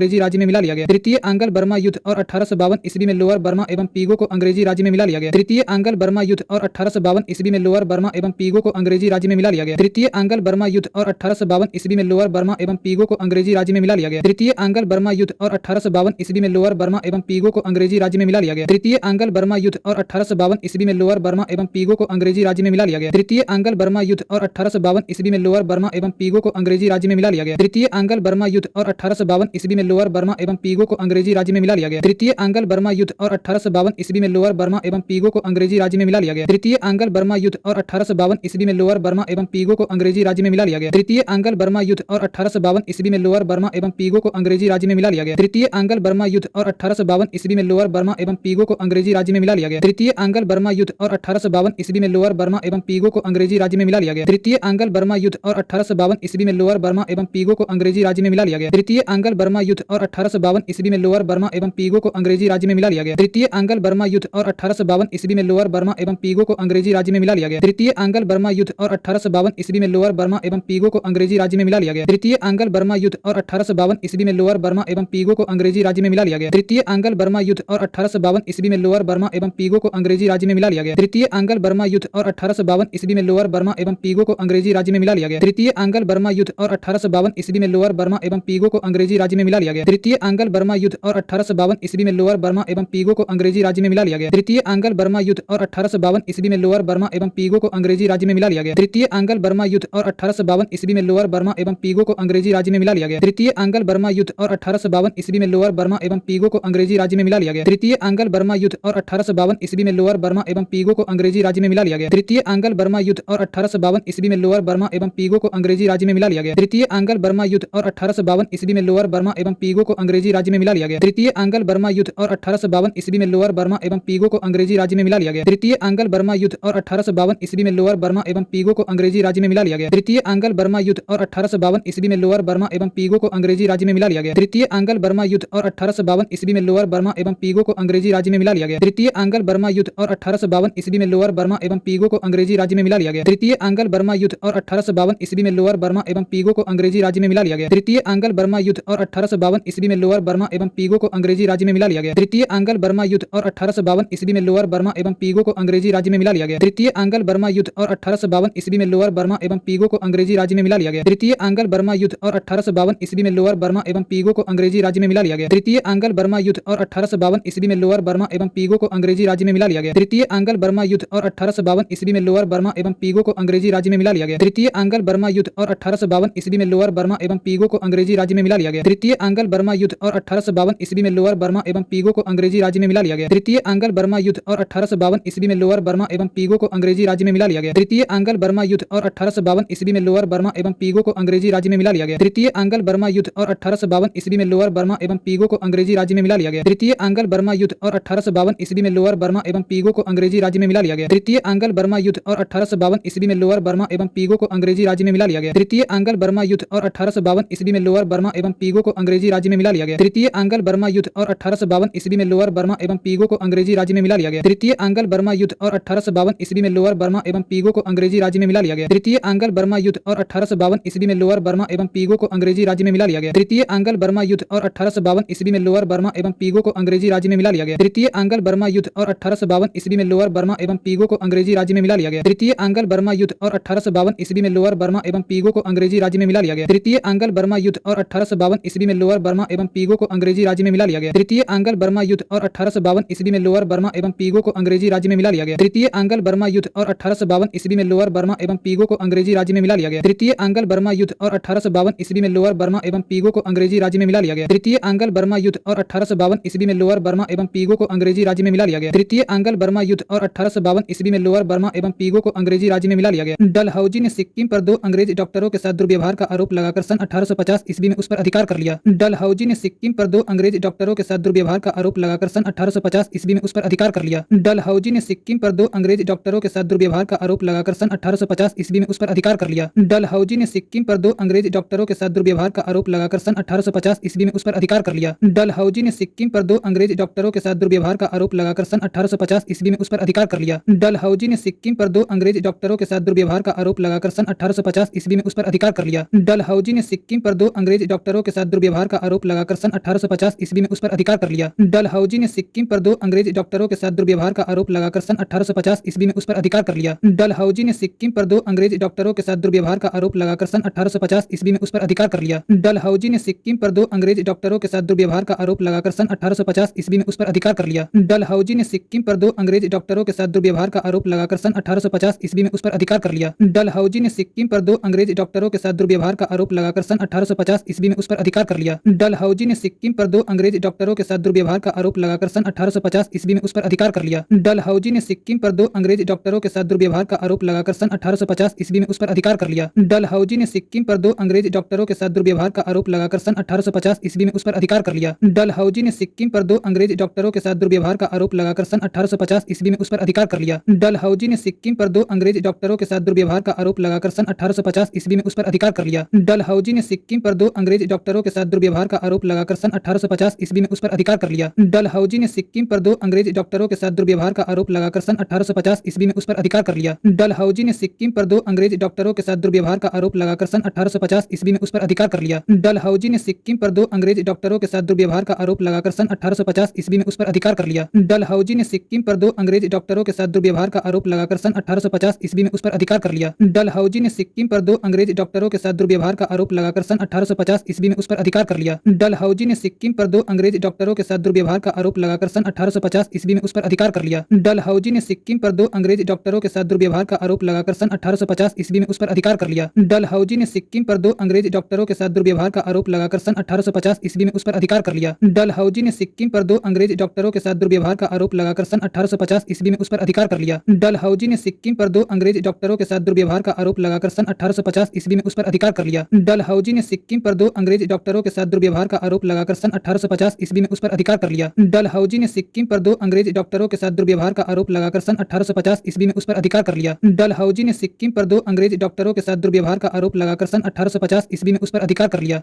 तृतीय आंग्ल बर्मा युद्ध और 1852 ईस्वी में लोअर बर्मा एवं पीगो को अंग्रेजी राज्य में मिला लिया गया। तृतीय आंग्ल बर्मा युद्ध और 1852 ईस्वी में लोअर बर्मा एवं पीगो को अंग्रेजी राज्य में मिला लिया गया। तृतीय आंग्ल बर्मा युद्ध और 1852 ईस्वी में लोअर बर्मा एवं पीगो को अंग्रेजी राज्य में मिला लिया गया। तृतीय आंग्ल बर्मा युद्ध और 1852 ईस्वी में लोअर बर्मा एवं पीगो को अंग्रेजी राज्य में मिला लिया गया। तृतीय आंग्ल बर्मा युद्ध और 1852 ईस्वी में लोअर बर्मा एवं पीगो को अंग्रेजी राज्य में मिला लिया गया। तृतीय आंग्ल बर्मा युद्ध और 1852 ईस्वी में लोअर बर्मा एवं पीगो को अंग्रेजी राज्य में मिला लिया गया। तृतीय आंग्ल बर्मा युद्ध और 1852 ईस्वी में लोअर बर्मा एवं पीगो को अंग्रेजी राज्य में मिला लिया गया। तृतीय आंग्ल बर्मा युद्ध और 1852 ईस्वी में लोअर बर्मा एवं पीगो को अंग्रेजी राज्य में मिला लिया गया। तृतीय आंग्ल बर्मा युद्ध और 1852 ईस्वी में लोअर बर्मा एवं पीगो को अंग्रेजी राज्य में मिला लिया गया। तृतीय आंग्ल बर्मा युद्ध और 1852 ईस्वी में लोअर बर्मा एवं पीगो को अंग्रेजी राज्य में मिला लिया गया। तृतीय आंग्ल बर्मा युद्ध और 1852 ईस्वी में लोअर बर्मा एवं पीगो को अंग्रेजी राज्य में मिला लिया गया। तृतीय आंग्ल बर्मा युद्ध और 1852 ईस्वी में लोअर बर्मा एवं पीगो को अंग्रेजी राज्य में मिला लिया गया। तृतीय आंग्ल बर्मा युद्ध और 1852 ईस्वी में लोअर बर्मा एवं पीगो को अंग्रेजी राज्य में मिला लिया गया। तृतीय आंग्ल बर्मा युद्ध और 1852 ईस्वी में लोअर बर्मा एवं पीगो को अंग्रेजी राज्य में मिला लिया गया। तृतीय आंग्ल बर्मा युद्ध और 1852 ईस्वी में लोअर बर्मा एवं पीगो को अंग्रेजी राज्य में मिला लिया गया। तृतीय आंग्ल बर्मा युद्ध और 1852 ईस्वी में लोअर बर्मा एवं पीगो को अंग्रेजी राज्य में मिला लिया गया। तृतीय आंग्ल बर्मा युद्ध और 1852 ईस्वी में लोअर बर्मा एवं पीगो को अंग्रेजी राज्य में मिला लिया गया। तृतीय आंग्ल बर्मा युद्ध और 1852 ईस्वी में लोअर बर्मा एवं पीगो को अंग्रेजी राज्य में मिला लिया गया। तृतीय आंग्ल बर्मा युद्ध और 1852 ईस्वी में लोअर बर्मा एवं पीगो को अंग्रेजी राज्य में मिला लिया गया। तृतीय आंग्ल बर्मा युद्ध और 1852 ईस्वी में लोअर बर्मा एवं पीगो को अंग्रेजी राज्य में मिला लिया गया। तृतीय आंग्ल बर्मा युद्ध और 1852 ईस्वी में लोअर बर्मा एवं पीगो को अंग्रेजी राज्य में मिला लिया गया। तृतीय आंग्ल बर्मा युद्ध और 1852 ईस्वी में लोअर बर्मा एवं पीगो को अंग्रेजी राज्य में मिला लिया गया। तृतीय आंग्ल बर्मा युद्ध और 1852 ईस्वी में लोअर बर्मा एवं पीगो को अंग्रेजी राज्य में मिला लिया गया। तृतीय आंग्ल बर्मा युद्ध और 1852 ईस्वी में लोअर बर्मा एवं पीगो को अंग्रेजी राज्य में मिला लिया गया। तृतीय आंग्ल बर्मा युद्ध और 1852 ईस्वी में लोअर बर्मा एवं पीगो को अंग्रेजी राज्य में मिला लिया गया। तृतीय आंग्ल बर्मा युद्ध और 1852 ईस्वी में लोअर बर्मा एवं पीगो को अंग्रेजी राज्य में मिला लिया गया। तृतीय आंग्ल बर्मा युद्ध और 1852 ईस्वी में लोअर बर्मा एवं पीगो को अंग्रेजी राज्य में मिला लिया गया। तृतीय आंग्ल बर्मा युद्ध और 1852 ईस्वी में लोअर बर्मा एवं पीगो को अंग्रेजी राज्य में मिला लिया गया। तृतीय आंग्ल बर्मा युद्ध और 1852 ईस्वी में लोअर बर्मा एवं पीगो को अंग्रेजी राज्य में मिला लिया गया। तृतीय आंग्ल बर्मा युद्ध और 1852 ईस्वी में लोअर बर्मा एवं पीगो को अंग्रेजी राज्य में मिला लिया गया। तृतीय आंग्ल बर्मा युद्ध और 1852 ईस्वी में लोअर बर्मा एवं पीगो को अंग्रेजी राज्य में मिला लिया गया। तृतीय आंग्ल बर्मा युद्ध और 1852 ईस्वी में लोअर बर्मा एवं पीगो को अंग्रेजी राज्य में मिला लिया गया। तृतीय आंग्ल बर्मा युद्ध और 1852 ईस्वी में लोअर बर्मा एवं पीगो को अंग्रेजी राज्य में मिला लिया गया। तृतीय आंग्ल बर्मा युद्ध और 1852 ईस्वी में लोअर बर्मा एवं पीगो को अंग्रेजी राज्य में मिला लिया गया। तृतीय आंग्ल बर्मा युद्ध और 1852 ईस्वी में लोअर बर्मा एवं पीगो को अंग्रेजी राज्य में मिला लिया गया। तृतीय आंग्ल बर्मा युद्ध और 1852 ईस्वी में लोअर बर्मा एवं पीगो को अंग्रेजी राज्य में मिला लिया गया। तृतीय आंग्ल बर्मा युद्ध और 1852 ईस्वी में लोअर बर्मा एवं पीगो को अंग्रेजी राज्य में मिला लिया गया। तृतीय आंग्ल बर्मा युद्ध और 1852 ईस्वी में लोअर बर्मा एवं पीगो को अंग्रेजी राज्य में मिला लिया गया। तृतीय आंग्ल बर्मा युद्ध और 1852 ईस्वी में लोअर बर्मा एवं पीगो को अंग्रेजी राज्य में मिला लिया गया। तृतीय आंग्ल बर्मा युद्ध और 1852 ईस्वी में लोअर बर्मा एवं पीगो को अंग्रेजी राज्य में मिला लिया गया। तृतीय आंग्ल बर्मा युद्ध और 1852 ईस्वी में लोअर बर्मा एवं पीगो को अंग्रेजी राज्य में मिला लिया गया। तृतीय आंग्ल बर्मा युद्ध और 1852 ईस्वी में लोअर बर्मा एवं पीगो को अंग्रेजी राज्य में मिला लिया गया। तृतीय आंग्ल बर्मा युद्ध और 1852 ईस्वी में लोअर बर्मा एवं पीगो को अंग्रेजी राज्य में मिला लिया गया। तृतीय आंग्ल बर्मा युद्ध और 1852 ईस्वी में लोअर बर्मा एवं पीगो को अंग्रेजी राज्य में मिला लिया गया। तृतीय आंग्ल बर्मा युद्ध और 1852 ईस्वी में लोअर बर्मा एवं पीगो को अंग्रेजी राज्य में मिला लिया गया। तृतीय आंग्ल बर्मा युद्ध और 1852 ईस्वी में लोअर बर्मा एवं पीगो को अंग्रेजी राज्य में मिला लिया गया। तृतीय आंग्ल बर्मा युद्ध और 1852 ईस्वी में लोअर बर्मा एवं पीगो को अंग्रेजी राज्य में मिला लिया गया। तृतीय आंग्ल बर्मा युद्ध और 1852 ईस्वी में लोअर बर्मा एवं पीगो को अंग्रेजी राज्य में मिला लिया गया। तृतीय आंग्ल बर्मा युद्ध और 1852 ईस्वी में लोअर बर्मा एवं पीगो को अंग्रेजी राज्य में मिला लिया गया। तृतीय आंग्ल बर्मा युद्ध और 1852 ईस्वी में लोअर बर्मा एवं पीगो को अंग्रेजी राज्य में मिला लिया गया। तृतीय आंग्ल बर्मा युद्ध और 1852 ईस्वी में लोअर बर्मा एवं पीगो को अंग्रेजी राज्य में मिला लिया गया। तृतीय आंग्ल बर्मा युद्ध और 1852 ईस्वी में लोअर बर्मा एवं पीगो को अंग्रेजी राज्य में मिला लिया गया। तृतीय आंग्ल बर्मा युद्ध और 1852 ईस्वी में लोअर बर्मा एवं पीगो को अंग्रेजी राज्य में मिला लिया गया। तृतीय आंग्ल बर्मा युद्ध और 1852 ईस्वी में लोअर बर्मा एवं पीगो को अंग्रेजी राज्य में मिला लिया गया। तृतीय आंग्ल बर्मा युद्ध और 1852 ईस्वी में लोअर बर्मा एवं पीगो को अंग्रेजी राज्य में मिला लिया गया। तृतीय आंग्ल बर्मा युद्ध और 1852 ईस्वी में लोअर बर्मा एवं पीगो को अंग्रेजी राज्य में मिला लिया गया। तृतीय आंग्ल बर्मा युद्ध और 1852 ईस्वी में लोअर बर्मा एवं पीगो को अंग्रेजी राज्य में मिला लिया गया। तृतीय आंग्ल बर्मा युद्ध और 1852 ईस्वी में लोअर बर्मा एवं पीगो को अंग्रेजी राज्य में मिला लिया गया। डलहौजी ने सिक्किम पर 2 अंग्रेज डॉक्टरों के साथ दुर्व्यवहार का आरोप लगाकर सन 1850 ईस्वी में उस पर अधिकार कर लिया। डलहौजी ने सिक्किम पर 2 अंग्रेज डॉक्टरों के साथ दुर्व्यवहार का आरोप लगाकर सन 1850 ईस्वी में उस पर अधिकार कर लिया। डलहौजी ने सिक्किम पर 2 अंग्रेज डॉक्टरों के साथ दुर्व्यवहार का आरोप लगाकर सन 1850 ईस्वी में उस पर अधिकार कर लिया। डलहौजी ने सिक्किम पर 2 अंग्रेज डॉक्टरों के साथ दुर्व्यवहार का आरोप लगाकर सन 1850 ईस्वी में उस पर अधिकार कर लिया। डलहौजी ने सिक्किम पर 2 अंग्रेज डॉक्टरों के साथ दुर्व्यवहार का आरोप लगाकर सन 1850 ईस्वी में उस पर अधिकार कर लिया। डलहौजी ने सिक्किम पर 2 अंग्रेज डॉक्टरों के साथ दुर्व्यवहार का आरोप लगाकर सन 1850 ईस्वी में उस पर अधिकार कर लिया। डलहौजी ने सिक्किम पर 2 अंग्रेज डॉक्टरों के साथ दुर्व्यवहार का आरोप लगाकर सन 1850 ईस्वी में उस पर अधिकार कर लिया। डलहौजी ने सिक्किम पर 2 अंग्रेज डॉक्टरों के साथ दुर्व्यवहार का आरोप लगाकर सन 1850 ईस्वी में उस पर अधिकार कर लिया। डलहौजी ने सिक्किम पर 2 अंग्रेज डॉक्टरों के साथ दुर्व्यवहार का आरोप लगाकर सन 1850 ईस्वी में उस पर अधिकार कर लिया। डलहौजी ने सिक्किम पर 2 अंग्रेज डॉक्टरों के साथ दुर्व्यवहार का आरोप लगाकर सन 1850 ईस्वी में उस पर अधिकार कर लिया। डलहौजी ने सिक्किम पर 2 अंग्रेज डॉक्टरों के साथ दुर्व्यवहार का आरोप लगाकर सन 1850 ईस्वी में उस पर अधिकार कर लिया। डलहौजी ने सिक्किम पर 2 अंग्रेज डॉक्टरों के साथ दुर्व्यवहार का आरोप लगाकर सन 1850 ईस्वी में उस पर अधिकार कर लिया। डलहौजी ने सिक्किम पर 2 अंग्रेज डॉक्टरों के साथ दुर्व्यवहार का आरोप लगाकर सन 1850 ईस्वी में उस पर अधिकार कर लिया। डलहौजी ने सिक्किम पर 2 अंग्रेज डॉक्टरों के साथ दुर्व्यवहार का आरोप लगाकर सन 1850 ईस्वी में उस पर अधिकार कर लिया। डलहौजी ने सिक्किम पर 2 अंग्रेज डॉक्टरों के साथ दुर्व्यवहार का आरोप लगाकर सन 1850 ईस्वी में उस पर अधिकार कर लिया। डलहौजी ने सिक्किम पर 2 अंग्रेज डॉक्टरों के साथ दुर्व्यवहार का आरोप लगाकर सन 1850 ईस्वी में उस पर अधिकार कर लिया। डलहौजी ने सिक्किम पर 2 अंग्रेज डॉक्टरों के साथ दुर्व्यवहार का आरोप लगाकर सन 1850 ईस्वी में उस पर अधिकार कर लिया। डलहौजी ने सिक्किम पर 2 अंग्रेज डॉक्टरों के साथ दुर्व्यवहार का आरोप लगाकर सन 1850 ईस्वी में उस पर अधिकार कर लिया। डलहौजी ने सिक्किम पर 2 अंग्रेज डॉक्टरों के साथ दुर्व्यवहार का आरोप लगाकर सन 1850 ईस्वी में उस पर अधिकार कर लिया। डलहौजी ने सिक्किम पर 2 अंग्रेज डॉक्टरों के साथ दुर्व्यवहार का आरोप लगाकर सन 1850 ईस्वी में उस पर अधिकार कर लिया। डलहौजी ने सिक्किम पर 2 अंग्रेज डॉक्टरों के साथ दुर्व्यवहार का आरोप लगाकर सन 1850 ईस्वी में उस पर अधिकार कर लिया। डलहौजी ने सिक्किम पर 2 अंग्रेज डॉक्टरों के साथ दुर्व्यवहार का आरोप लगाकर सन 1850 ईस्वी में उस पर अधिकार कर लिया। डलहौजी ने सिक्किम पर 2 अंग्रेज डॉक्टरों के साथ दुर्व्यवहार का आरोप लगाकर सन 1850 ईस्वी में उस पर अधिकार कर लिया। डलहौजी ने सिक्किम पर 2 अंग्रेज डॉक्टरों के साथ दुर्व्यवहार का आरोप लगाकर सन 1850 ईस्वी में उस पर अधिकार कर लिया। डलहौजी ने सिक्किम पर 2 अंग्रेज डॉक्टरों के साथ दुर्व्यवहार का आरोप लगाकर सन 1850 ईस्वी में उस पर अधिकार कर लिया। डलहौजी ने सिक्किम पर 2 अंग्रेज डॉक्टरों के साथ दुर्व्यवहार का आरोप लगाकर सन 1850 ईस्वी में उस पर अधिकार कर लिया। डलहौजी ने सिक्किम पर 2 अंग्रेज डॉक्टरों के साथ दुर्व्यवहार का आरोप लगाकर सन 1850 ईस्वी में उस पर अधिकार कर लिया। डलहौजी ने सिक्किम पर 2 अंग्रेज डॉक्टरों के साथ दुर्व्यवहार का आरोप लगाकर सन 1850 ईस्वी में उस पर अधिकार कर लिया। डलहौजी ने सिक्किम पर 2 अंग्रेज डॉक्टरों के साथ दुर्व्यवहार का आरोप लगाकर सन 1850 ईस्वी में उस पर अधिकार कर लिया। डलहौजी ने सिक्किम पर 2 अंग्रेज डॉक्टरों के साथ दुर्व्यवहार का आरोप लगाकर सन 1850 ईस्वी में उस पर अधिकार कर लिया। डलहौजी ने सिक्किम पर 2 अंग्रेज डॉक्टरों के साथ दुर्व्यवहार का आरोप लगाकर सन 1850 ईस्वी में उस पर अधिकार कर लिया।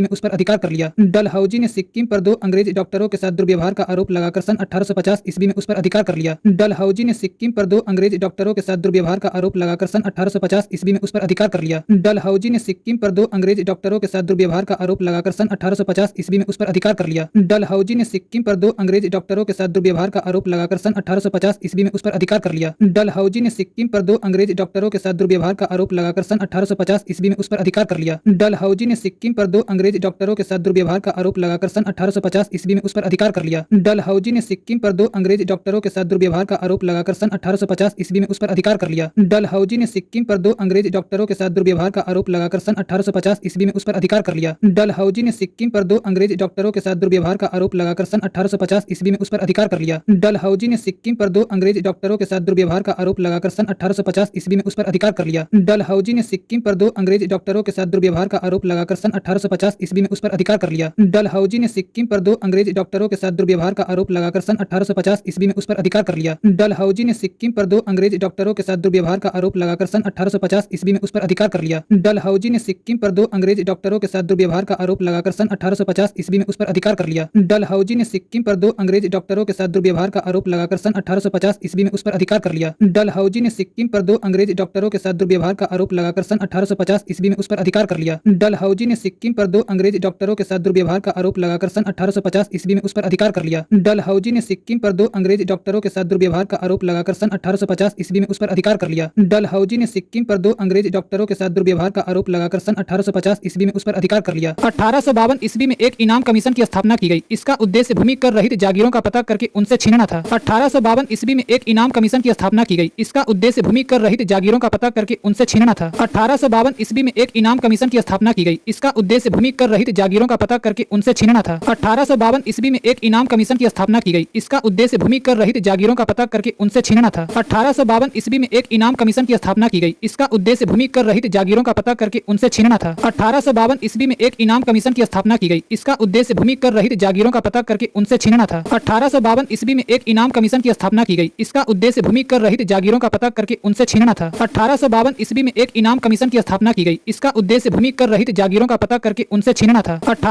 ईस्वी में उस पर अधिकार कर लिया। डलहौजी ने सिक्किम पर 2 अंग्रेज डॉक्टरों के साथ दुर्व्यवहार का आरोप लगाकर सन 1850 ईस्वी में उस पर अधिकार कर लिया। डलहौजी ने सिक्किम पर 2 अंग्रेज डॉक्टरों के साथ दुर्व्यवहार का आरोप लगाकर सन 1850 ईस्वी में उस पर अधिकार कर लिया। डलहौजी ने सिक्किम पर 2 अंग्रेज डॉक्टरों के साथ दुर्व्यवहार का आरोप लगाकर सन 1850 ईस्वी में में उस पर अधिकार कर लिया। डलहौजी ने सिक्किम पर 2 अंग्रेज डॉक्टरों के साथ दुर्व्यवहार का आरोप लगाकर सन 1850 ईस्वी में उस पर अधिकार कर लिया। डलहौजी ने सिक्किम पर 2 अंग्रेज डॉक्टरों के साथ दुर्व्यवहार का आरोप लगाकर सन 1850 ईस्वी में उस पर अधिकार कर लिया। डलहौजी ने सिक्किम पर 2 अंग्रेज डॉक्टरों के साथ दुर्व्यवहार का आरोप लगाकर सन 1850 ईस्वी में उस पर अधिकार कर लिया। डलहौजी ने सिक्किम पर 2 अंग्रेज डॉक्टरों के साथ दुर्व्यवहार का आरोप लगाकर सन 1850 ईस्वी में उस पर अधिकार कर लिया। डलहौजी ने सिक्किम पर 2 अंग्रेज डॉक्टरों के साथ दुर्व्यवहार का आरोप लगाकर सन 1850 ईस्वी में उस पर अधिकार कर लिया। डलहौजी ने सिक्किम पर 2 अंग्रेज डॉक्टरों के साथ दुर्व्यवहार का आरोप लगाकर सन 1850 ईस्वी में उस पर अधिकार कर लिया। डलहौजी ने सिक्किम पर 2 अंग्रेज डॉक्टरों के साथ दुर्व्यवहार का आरोप लगाकर सन 1850 ईस्वी में उस पर अधिकार कर लिया। डलहौजी ने सिक्किम पर 2 अंग्रेज डॉक्टरों के साथ दुर्व्यवहार का आरोप लगाकर सन 1850 ईस्वी में उस पर अधिकार कर लिया। डलहौजी ने सिक्किम पर 2 अंग्रेज डॉक्टरों के साथ दुर्व्यवहार का आरोप लगाकर सन 1850 ईस्वी में उस पर अधिकार कर लिया। डलहौजी ने सिक्किम पर 2 अंग्रेज डॉक्टरों के साथ दुर्व्यवहार का आरोप लगाकर सन 1850 ईस्वी में उस पर अधिकार कर लिया। डलहौजी ने सिक्किम पर 2 अंग्रेज डॉक्टरों के साथ दुर्व्यवहार का आरोप लगाकर सन 1850 ईस्वी में उस पर अधिकार कर लिया। डलहौजी ने सिक्किम पर 2 अंग्रेज डॉक्टरों के साथ दुर्व्यवहार का आरोप लगाकर सन 1850 ईस्वी में उस पर अधिकार कर लिया। डलहौजी ने सिक्किम पर 2 अंग्रेज डॉक्टरों के साथ दुर्व्यवहार का आरोप लगाकर सन 1850 ईस्वी में उस पर अधिकार कर लिया। डलहौजी ने सिक्किम पर 2 अंग्रेज डॉक्टरों के साथ दुर्व्यवहार का आरोप लगाकर सन 1850 ईस्वी में उस पर अधिकार कर लिया। डलहौजी ने सिक्किम पर 2 अंग्रेज डॉक्टरों के साथ दुर्व्यवहार का आरोप लगाकर सन 1850 ईस्वी में उस पर अधिकार कर लिया। डलहौजी ने सिक्किम पर 2 अंग्रेज डॉक्टरों के साथ दुर्व्यवहार का आरोप लगाकर सन 1850 ईस्वी में उस पर अधिकार कर लिया। 1852 ईस्वी में एक इनाम कमीशन की स्थापना की गई। इसका उद्देश्य भूमि कर रहित जागीरों का पता करके उनसे छीनना था। 1852 ईस्वी में एक इनाम कमीशन की स्थापना की गई। इसका उद्देश्य भूमि कर रहित जागीरों का पता करके उनसे छीनना था। 1852 ईस्वी में एक इनाम कमीशन की स्थापना की गई। इसका उद्देश्य भूमि कर रहित जागीरों का पता करके उनसे छीनना था। 1852 ईस्वी में एक इनाम कमीशन की स्थापना की गई। इसका उद्देश्य भूमि कर रहित जागीरों का पता करके उनसे छीनना था। 1852 ईस्वी में एक इनाम कमीशन की स्थापना की गई। इसका उद्देश्य भूमि कर रहित जागीरों का पता करके उनसे छीनना था। 1852 ईस्वी में एक इनाम कमीशन की स्थापना की गई। इसका उद्देश्य भूमि कर रहित जागीरों का पता करके उनसे छीनना था। 1852 ईस्वी में एक इनाम कमीशन की स्थापना की गई। इसका उद्देश्य भूमि कर रहित जागीरों का पता करके उनसे छीनना था। 1852 ईस्वी में एक इनाम कमीशन की स्थापना की गई। इसका उद्देश्य भूमि कर रहित जागीरों का पता करके उनसे छीनना था। 1852 ईस्वी में एक इनाम कमीशन की स्थापना की गई। इसका उद्देश्य भूमि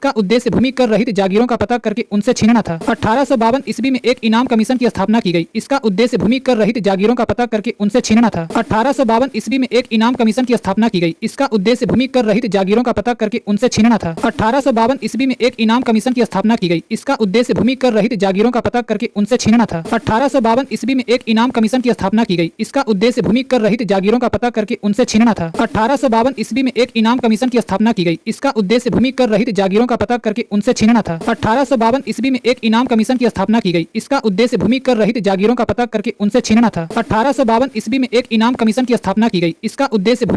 कर रहित जागीरों का पता करके उनसे छीनना था। 1852 ईस्वी में एक इनाम कमीशन की स्थापना की गई। इसका उद्देश्य भूमि कर रहित जागीरों का पता करके उनसे छीनना था। 1852 ईस्वी में एक इनाम कमीशन की स्थापना की गई। इसका उद्देश्य भूमि कर रहित जागीरों का पता करके उनसे छीनना था। 1852 ईस्वी में एक इनाम कमीशन की स्थापना की गई। इसका उद्देश्य भूमि कर रहित जागीरों का पता करके उनसे छीनना था। 1852 ईस्वी में एक इनाम कमीशन की स्थापना की गई। इसका उद्देश्य भूमि कर रहित जागीरों का पता करके उनसे छीनना था। 1852 ईस्वी में एक इनाम कमीशन की स्थापना की गई। इसका उद्देश्य भूमि कर रहित जागीरों का पता करके उनसे छीनना था। 1852 ईस्वी में एक इनाम कमीशन की स्थापना की गई। इसका उद्देश्य भूमि कर रहित जागीरों का पता करके उनसे छीनना था। 1852 ईस्वी में एक इनाम कमीशन की स्थापना की गई। इसका उद्देश्य भूमि कर रहित जागीरों का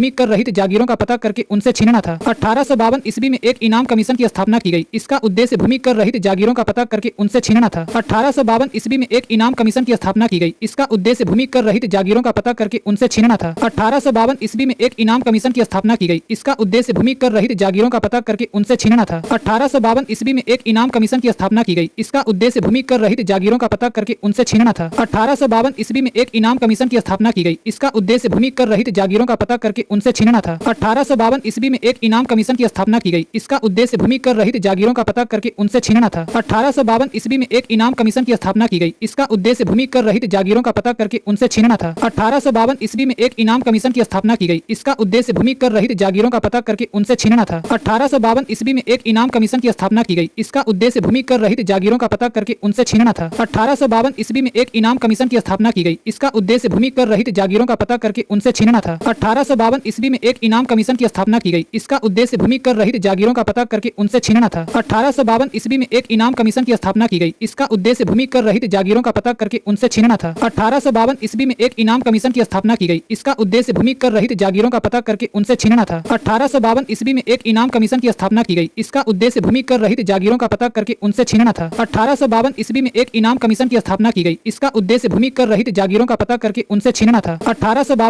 पता करके उनसे छीनना था। 1852 ईस्वी में एक इनाम कमीशन की स्थापना की गई। इसका उद्देश्य भूमि कर रहित जागीरों का पता करके उनसे छीनना था। 1852 ईस्वी में एक इनाम कमीशन की स्थापना की गई। इसका उद्देश्य भूमि कर रहित जागीरों का पता करके उनसे छीनना था। 1852 ईस्वी में एक इनाम कमीशन की स्थापना की गई। इसका उद्देश्य भूमि कर रहित जागीरों का पता करके उनसे छीनना था। 1852 ईस्वी में एक इनाम कमीशन की स्थापना की गई। इसका उद्देश्य भूमि कर रहित जागीरों का पता करके उनसे छीनना था। 1852 ईस्वी में एक इनाम कमीशन की स्थापना की गई। इसका उद्देश्य भूमि कर रहित जागीरों का पता करके उनसे छीनना था। 1852 ईस्वी में एक इनाम कमीशन की स्थापना की गई। इसका उद्देश्य भूमि कर रहित जागीरों का पता करके उनसे छीनना था। 1852 ईस्वी में एक इनाम कमीशन की स्थापना की गई। इसका उद्देश्य भूमि कर रहित जागीरों का पता करके उनसे छीनना था। 1852 ईस्वी में एक इनाम कमीशन की स्थापना की गई। इसका उद्देश्य भूमि कर रहित जागीरों का पता करके उनसे छीनना था। 1852 ईस्वी में एक इनाम कमीशन की स्थापना की गई। इसका उद्देश्य भूमि कर रहित जागीरों का पता करके उनसे छीनना था। 1852 ईस्वी में एक इनाम कमीशन की स्थापना की गई। इसका उद्देश्य भूमि कर रहित जागीरों का पता करके उनसे छीनना था। 1852 ईस्वी में एक इनाम कमीशन की स्थापना की गई। इसका उद्देश्य भूमि कर रहित जागीरों का पता करके उनसे छीनना था। 1852 ईस्वी में एक इनाम कमीशन की स्थापना की गई। इसका उद्देश्य भूमि कर रहित जागीरों का पता करके उनसे छीनना था। 1852 ईस्वी में एक इनाम कमीशन की स्थापना की गई। इसका उद्देश्य भूमि कर रहित जागीरों का पता करके उनसे छीनना था। 1852 ईस्वी में एक इनाम कमीशन की स्थापना की गई। इसका उद्देश्य भूमि कर रहित जागीरों का पता करके उनसे छीनना था। 1852 ईस्वी में एक इनाम कमीशन की स्थापना की गई। इसका उद्देश्य भूमि कर रहित जागीरों का पता करके उनसे छीनना था। 1852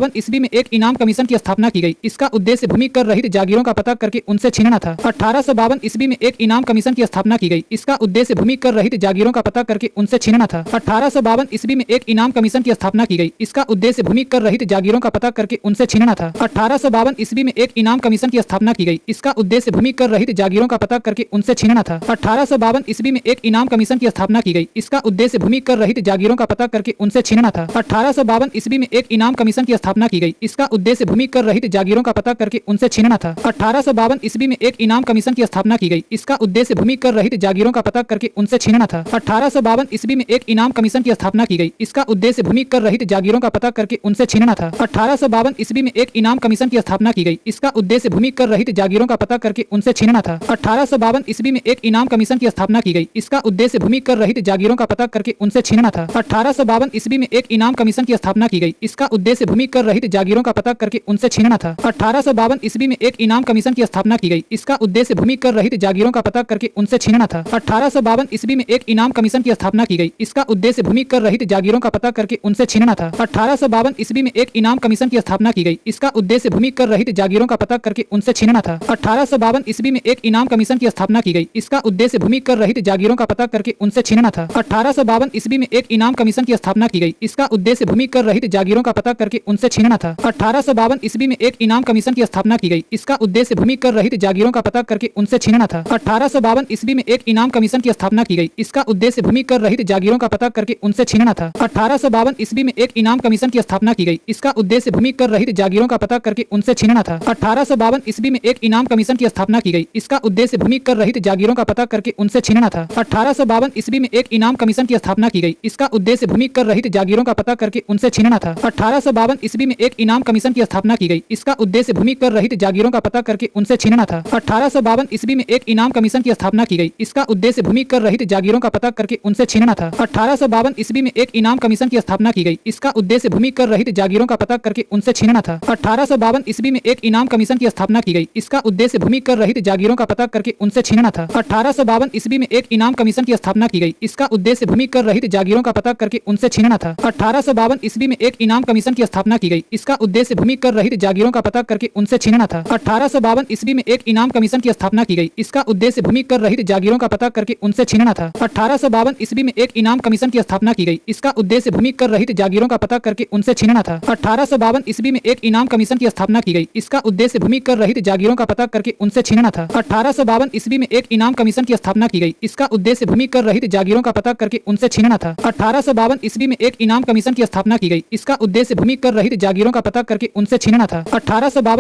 ईस्वी में एक इनाम कमीशन की स्थापना की गई। इसका उद्देश्य भूमि कर रहित जागीरों का पता करके उनसे छीनना था। 1852 ईस्वी में एक इनाम कमीशन की स्थापना की गई। इसका उद्देश्य भूमि कर रहित जागीरों का पता करके उनसे छीनना था। 1852 ईस्वी में एक इनाम कमीशन की स्थापना की गई। इसका उद्देश्य भूमि कर रहित जागीरों का पता करके उनसे छीनना था। 1852 ईस्वी में एक इनाम कमीशन की स्थापना की गई। इसका उद्देश्य भूमि कर रहित जागीरों का पता करके उनसे छीनना था। 1852 ईस्वी में एक इनाम कमीशन की स्थापना की गई। इसका उद्देश्य भूमि कर रहित जागीरों का पता करके उनसे छीनना था। 1852 ईस्वी में एक इनाम कमीशन की स्थापना की गई। इसका उद्देश्य भूमि कर रहित जागीरों का पता करके उनसे छीनना था। 1852 ईस्वी में एक इनाम कमीशन की स्थापना की गई। इसका उद्देश्य भूमि कर रहित जागीरों का पता करके उनसे छीनना था। 1852 ईस्वी में एक इनाम कमीशन की स्थापना की गई। इसका उद्देश्य भूमि कर रहित जागीरों का पता करके उनसे छीनना था। 1852 ईस्वी में एक इनाम कमीशन की स्थापना की गई। इसका उद्देश्य भूमि कर रहित जागीरों का पता करके उनसे छीनना था। 1852 ईस्वी में एक इनाम कमीशन की स्थापना की गई। इसका उद्देश्य भूमि कर रहित जागीरों का पता करके उनसे छीनना था। 1852 ईस्वी में एक इनाम कमीशन की स्थापना की गई। इसका उद्देश्य भूमि कर रहित जागीरों का पता करके उनसे छीनना था। 1852 ईस्वी में एक इनाम कमीशन की स्थापना की गई। इसका उद्देश्य भूमि कर रहित जागीरों का पता करके उनसे छीनना था। 1852 ईस्वी में एक इनाम कमीशन की स्थापना की गई। इसका उद्देश्य भूमि कर रहित जागीरों का पता करके उनसे छीनना था। 1852 ईस्वी में एक इनाम कमीशन की स्थापना की गई। इसका उद्देश्य भूमि कर रहित जागीरों का पता करके उनसे छीनना था। 1852 ईस्वी में एक इनाम कमीशन की स्थापना की गई। इसका उद्देश्य भूमि कर रहित जागीरों का पता करके उनसे छीनना था। 1852 ईस्वी में एक इनाम कमीशन की स्थापना की गई। इसका उद्देश्य भूमि कर रहित जागीरों का पता करके उनसे छीनना था। 1852 ईस्वी में एक इनाम कमीशन की स्थापना की गई। इसका उद्देश्य भूमि कर रहित जागीरों का पता करके उनसे छीनना था। 1852 ईस्वी में एक इनाम कमीशन की स्थापना की गई। इसका उद्देश्य भूमि कर रहित जागीरों का पता करके उनसे छीनना था। 1852 ईस्वी में एक इनाम कमीशन की स्थापना की गई। इसका उद्देश्य भूमि कर रहित जागीरों का पता करके उनसे छीनना था। 1852 ईस्वी में एक इनाम कमीशन की स्थापना की गई। इसका उद्देश्य भूमि कर रहित जागीरों का पता करके उनसे छीनना था। 1852 ईस्वी में एक इनाम कमीशन की स्थापना की गई। इसका उद्देश्य भूमि कर रहित जागीरों का पता करके उनसे छीनना था। 1852 ईस्वी में एक इनाम कमीशन की स्थापना की गई। इसका उद्देश्य भूमि कर रहित जागीरों का पता करके उनसे छीनना था। 1852 ईस्वी में एक इनाम कमीशन की स्थापना की गई। इसका उद्देश्य भूमि कर रहित जागीरों का पता करके उनसे छीनना था। 1852 ईस्वी में एक इनाम कमीशन की स्थापना की गई। इसका उद्देश्य भूमि कर रहित जागीरों का पता करके उनसे छीनना था। 1852 ईस्वी में एक इनाम कमीशन की स्थापना की गई। इसका उद्देश्य भूमि कर रहित जागीरों का पता करके उनसे छीनना था। 1852 ईस्वी में एक इनाम कमीशन की स्थापना की गई। इसका उद्देश्य भूमि कर रहित जागीरों का पता करके उनसे छीनना था। 1852 ईस्वी में एक इनाम कमीशन की स्थापना की गई। इसका उद्देश्य भूमि कर रहित जागीरों का पता करके उनसे छीनना था। 1852 ईस्वी में एक इनाम कमीशन की स्थापना की गई। इसका उद्देश्य भूमि कर रहित जागीरों का पता करके उनसे छीनना था। 1852 ईस्वी में एक इनाम कमीशन की स्थापना की गई। इसका उद्देश्य भूमि कर रहित जागीरों का पता करके उनसे छीनना था। 1852 ईस्वी में एक इनाम कमीशन की स्थापना की गई। इसका उद्देश्य भूमि कर रहित जागीरों का पता करके उनसे छीनना था। 1852 ईस्वी में एक इनाम कमीशन की स्थापना की गई। इसका उद्देश्य भूमि कर रहित जागीरों का पता करके उनसे छीनना था। 1852 ईस्वी में एक इनाम कमीशन की स्थापना की गई। इसका उद्देश्य भूमि कर रहित जागीरों का पता करके उनसे छीनना था। 1852 ईस्वी में एक इनाम कमीशन की स्थापना की गई। इसका उद्देश्य भूमि कर रहित जागीरों का पता करके उनसे छीनना था। 1852 ईस्वी में एक इनाम कमीशन की स्थापना की गई। इसका उद्देश्य भूमि कर रहित जागीरों का पता करके उनसे छीनना था। 1852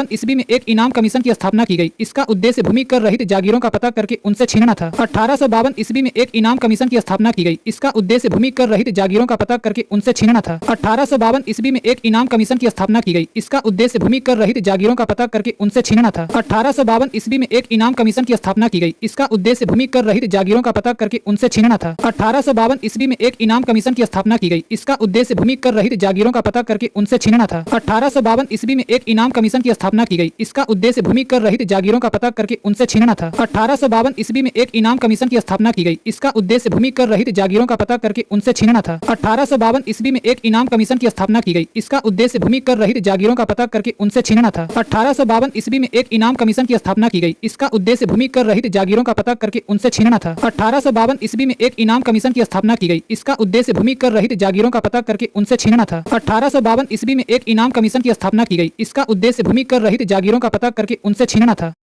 ईस्वी में एक इनाम कमीशन की स्थापना की गई। इसका उद्देश्य भूमि कर रहित जागीरों का पता करके उनसे छीनना था। 1852 ईस्वी में एक इनाम कमीशन की स्थापना की गई। इसका उद्देश्य भूमि कर रहित जागीरों का पता करके उनसे छीनना था। 1852 ईस्वी में एक इनाम कमीशन की स्थापना की गई। इसका उद्देश्य भूमि कर रहित जागीरों का पता करके उनसे छीनना था। 1852 ईस्वी में एक इनाम कमीशन की स्थापना की गई। इसका उद्देश्य भूमि कर रहित जागीरों का पता करके उनसे छीनना था। 1852 ईस्वी में एक इनाम कमीशन की स्थापना की गई। इसका उद्देश्य भूमि कर रहित जागीरों का पता करके उनसे छीनना था। 1852 ईस्वी में एक इनाम कमीशन की स्थापना की गई। इसका उद्देश्य भूमि कर रहित जागीरों का पता करके उनसे छीनना था। 1852 ईस्वी में एक इनाम कमीशन की स्थापना की गई। इसका उद्देश्य भूमि कर रहित जागीरों का पता करके उनसे छीनना था। 1852 ईस्वी में एक इनाम कमीशन की स्थापना की गई। इसका उद्देश्य भूमि कर रहित जागीरों का पता करके उनसे छीनना था। 1852 ईस्वी में एक इनाम कमीशन की स्थापना की गई। इसका उद्देश्य भूमि कर रहित जागीरों का पता करके उनसे छीनना था।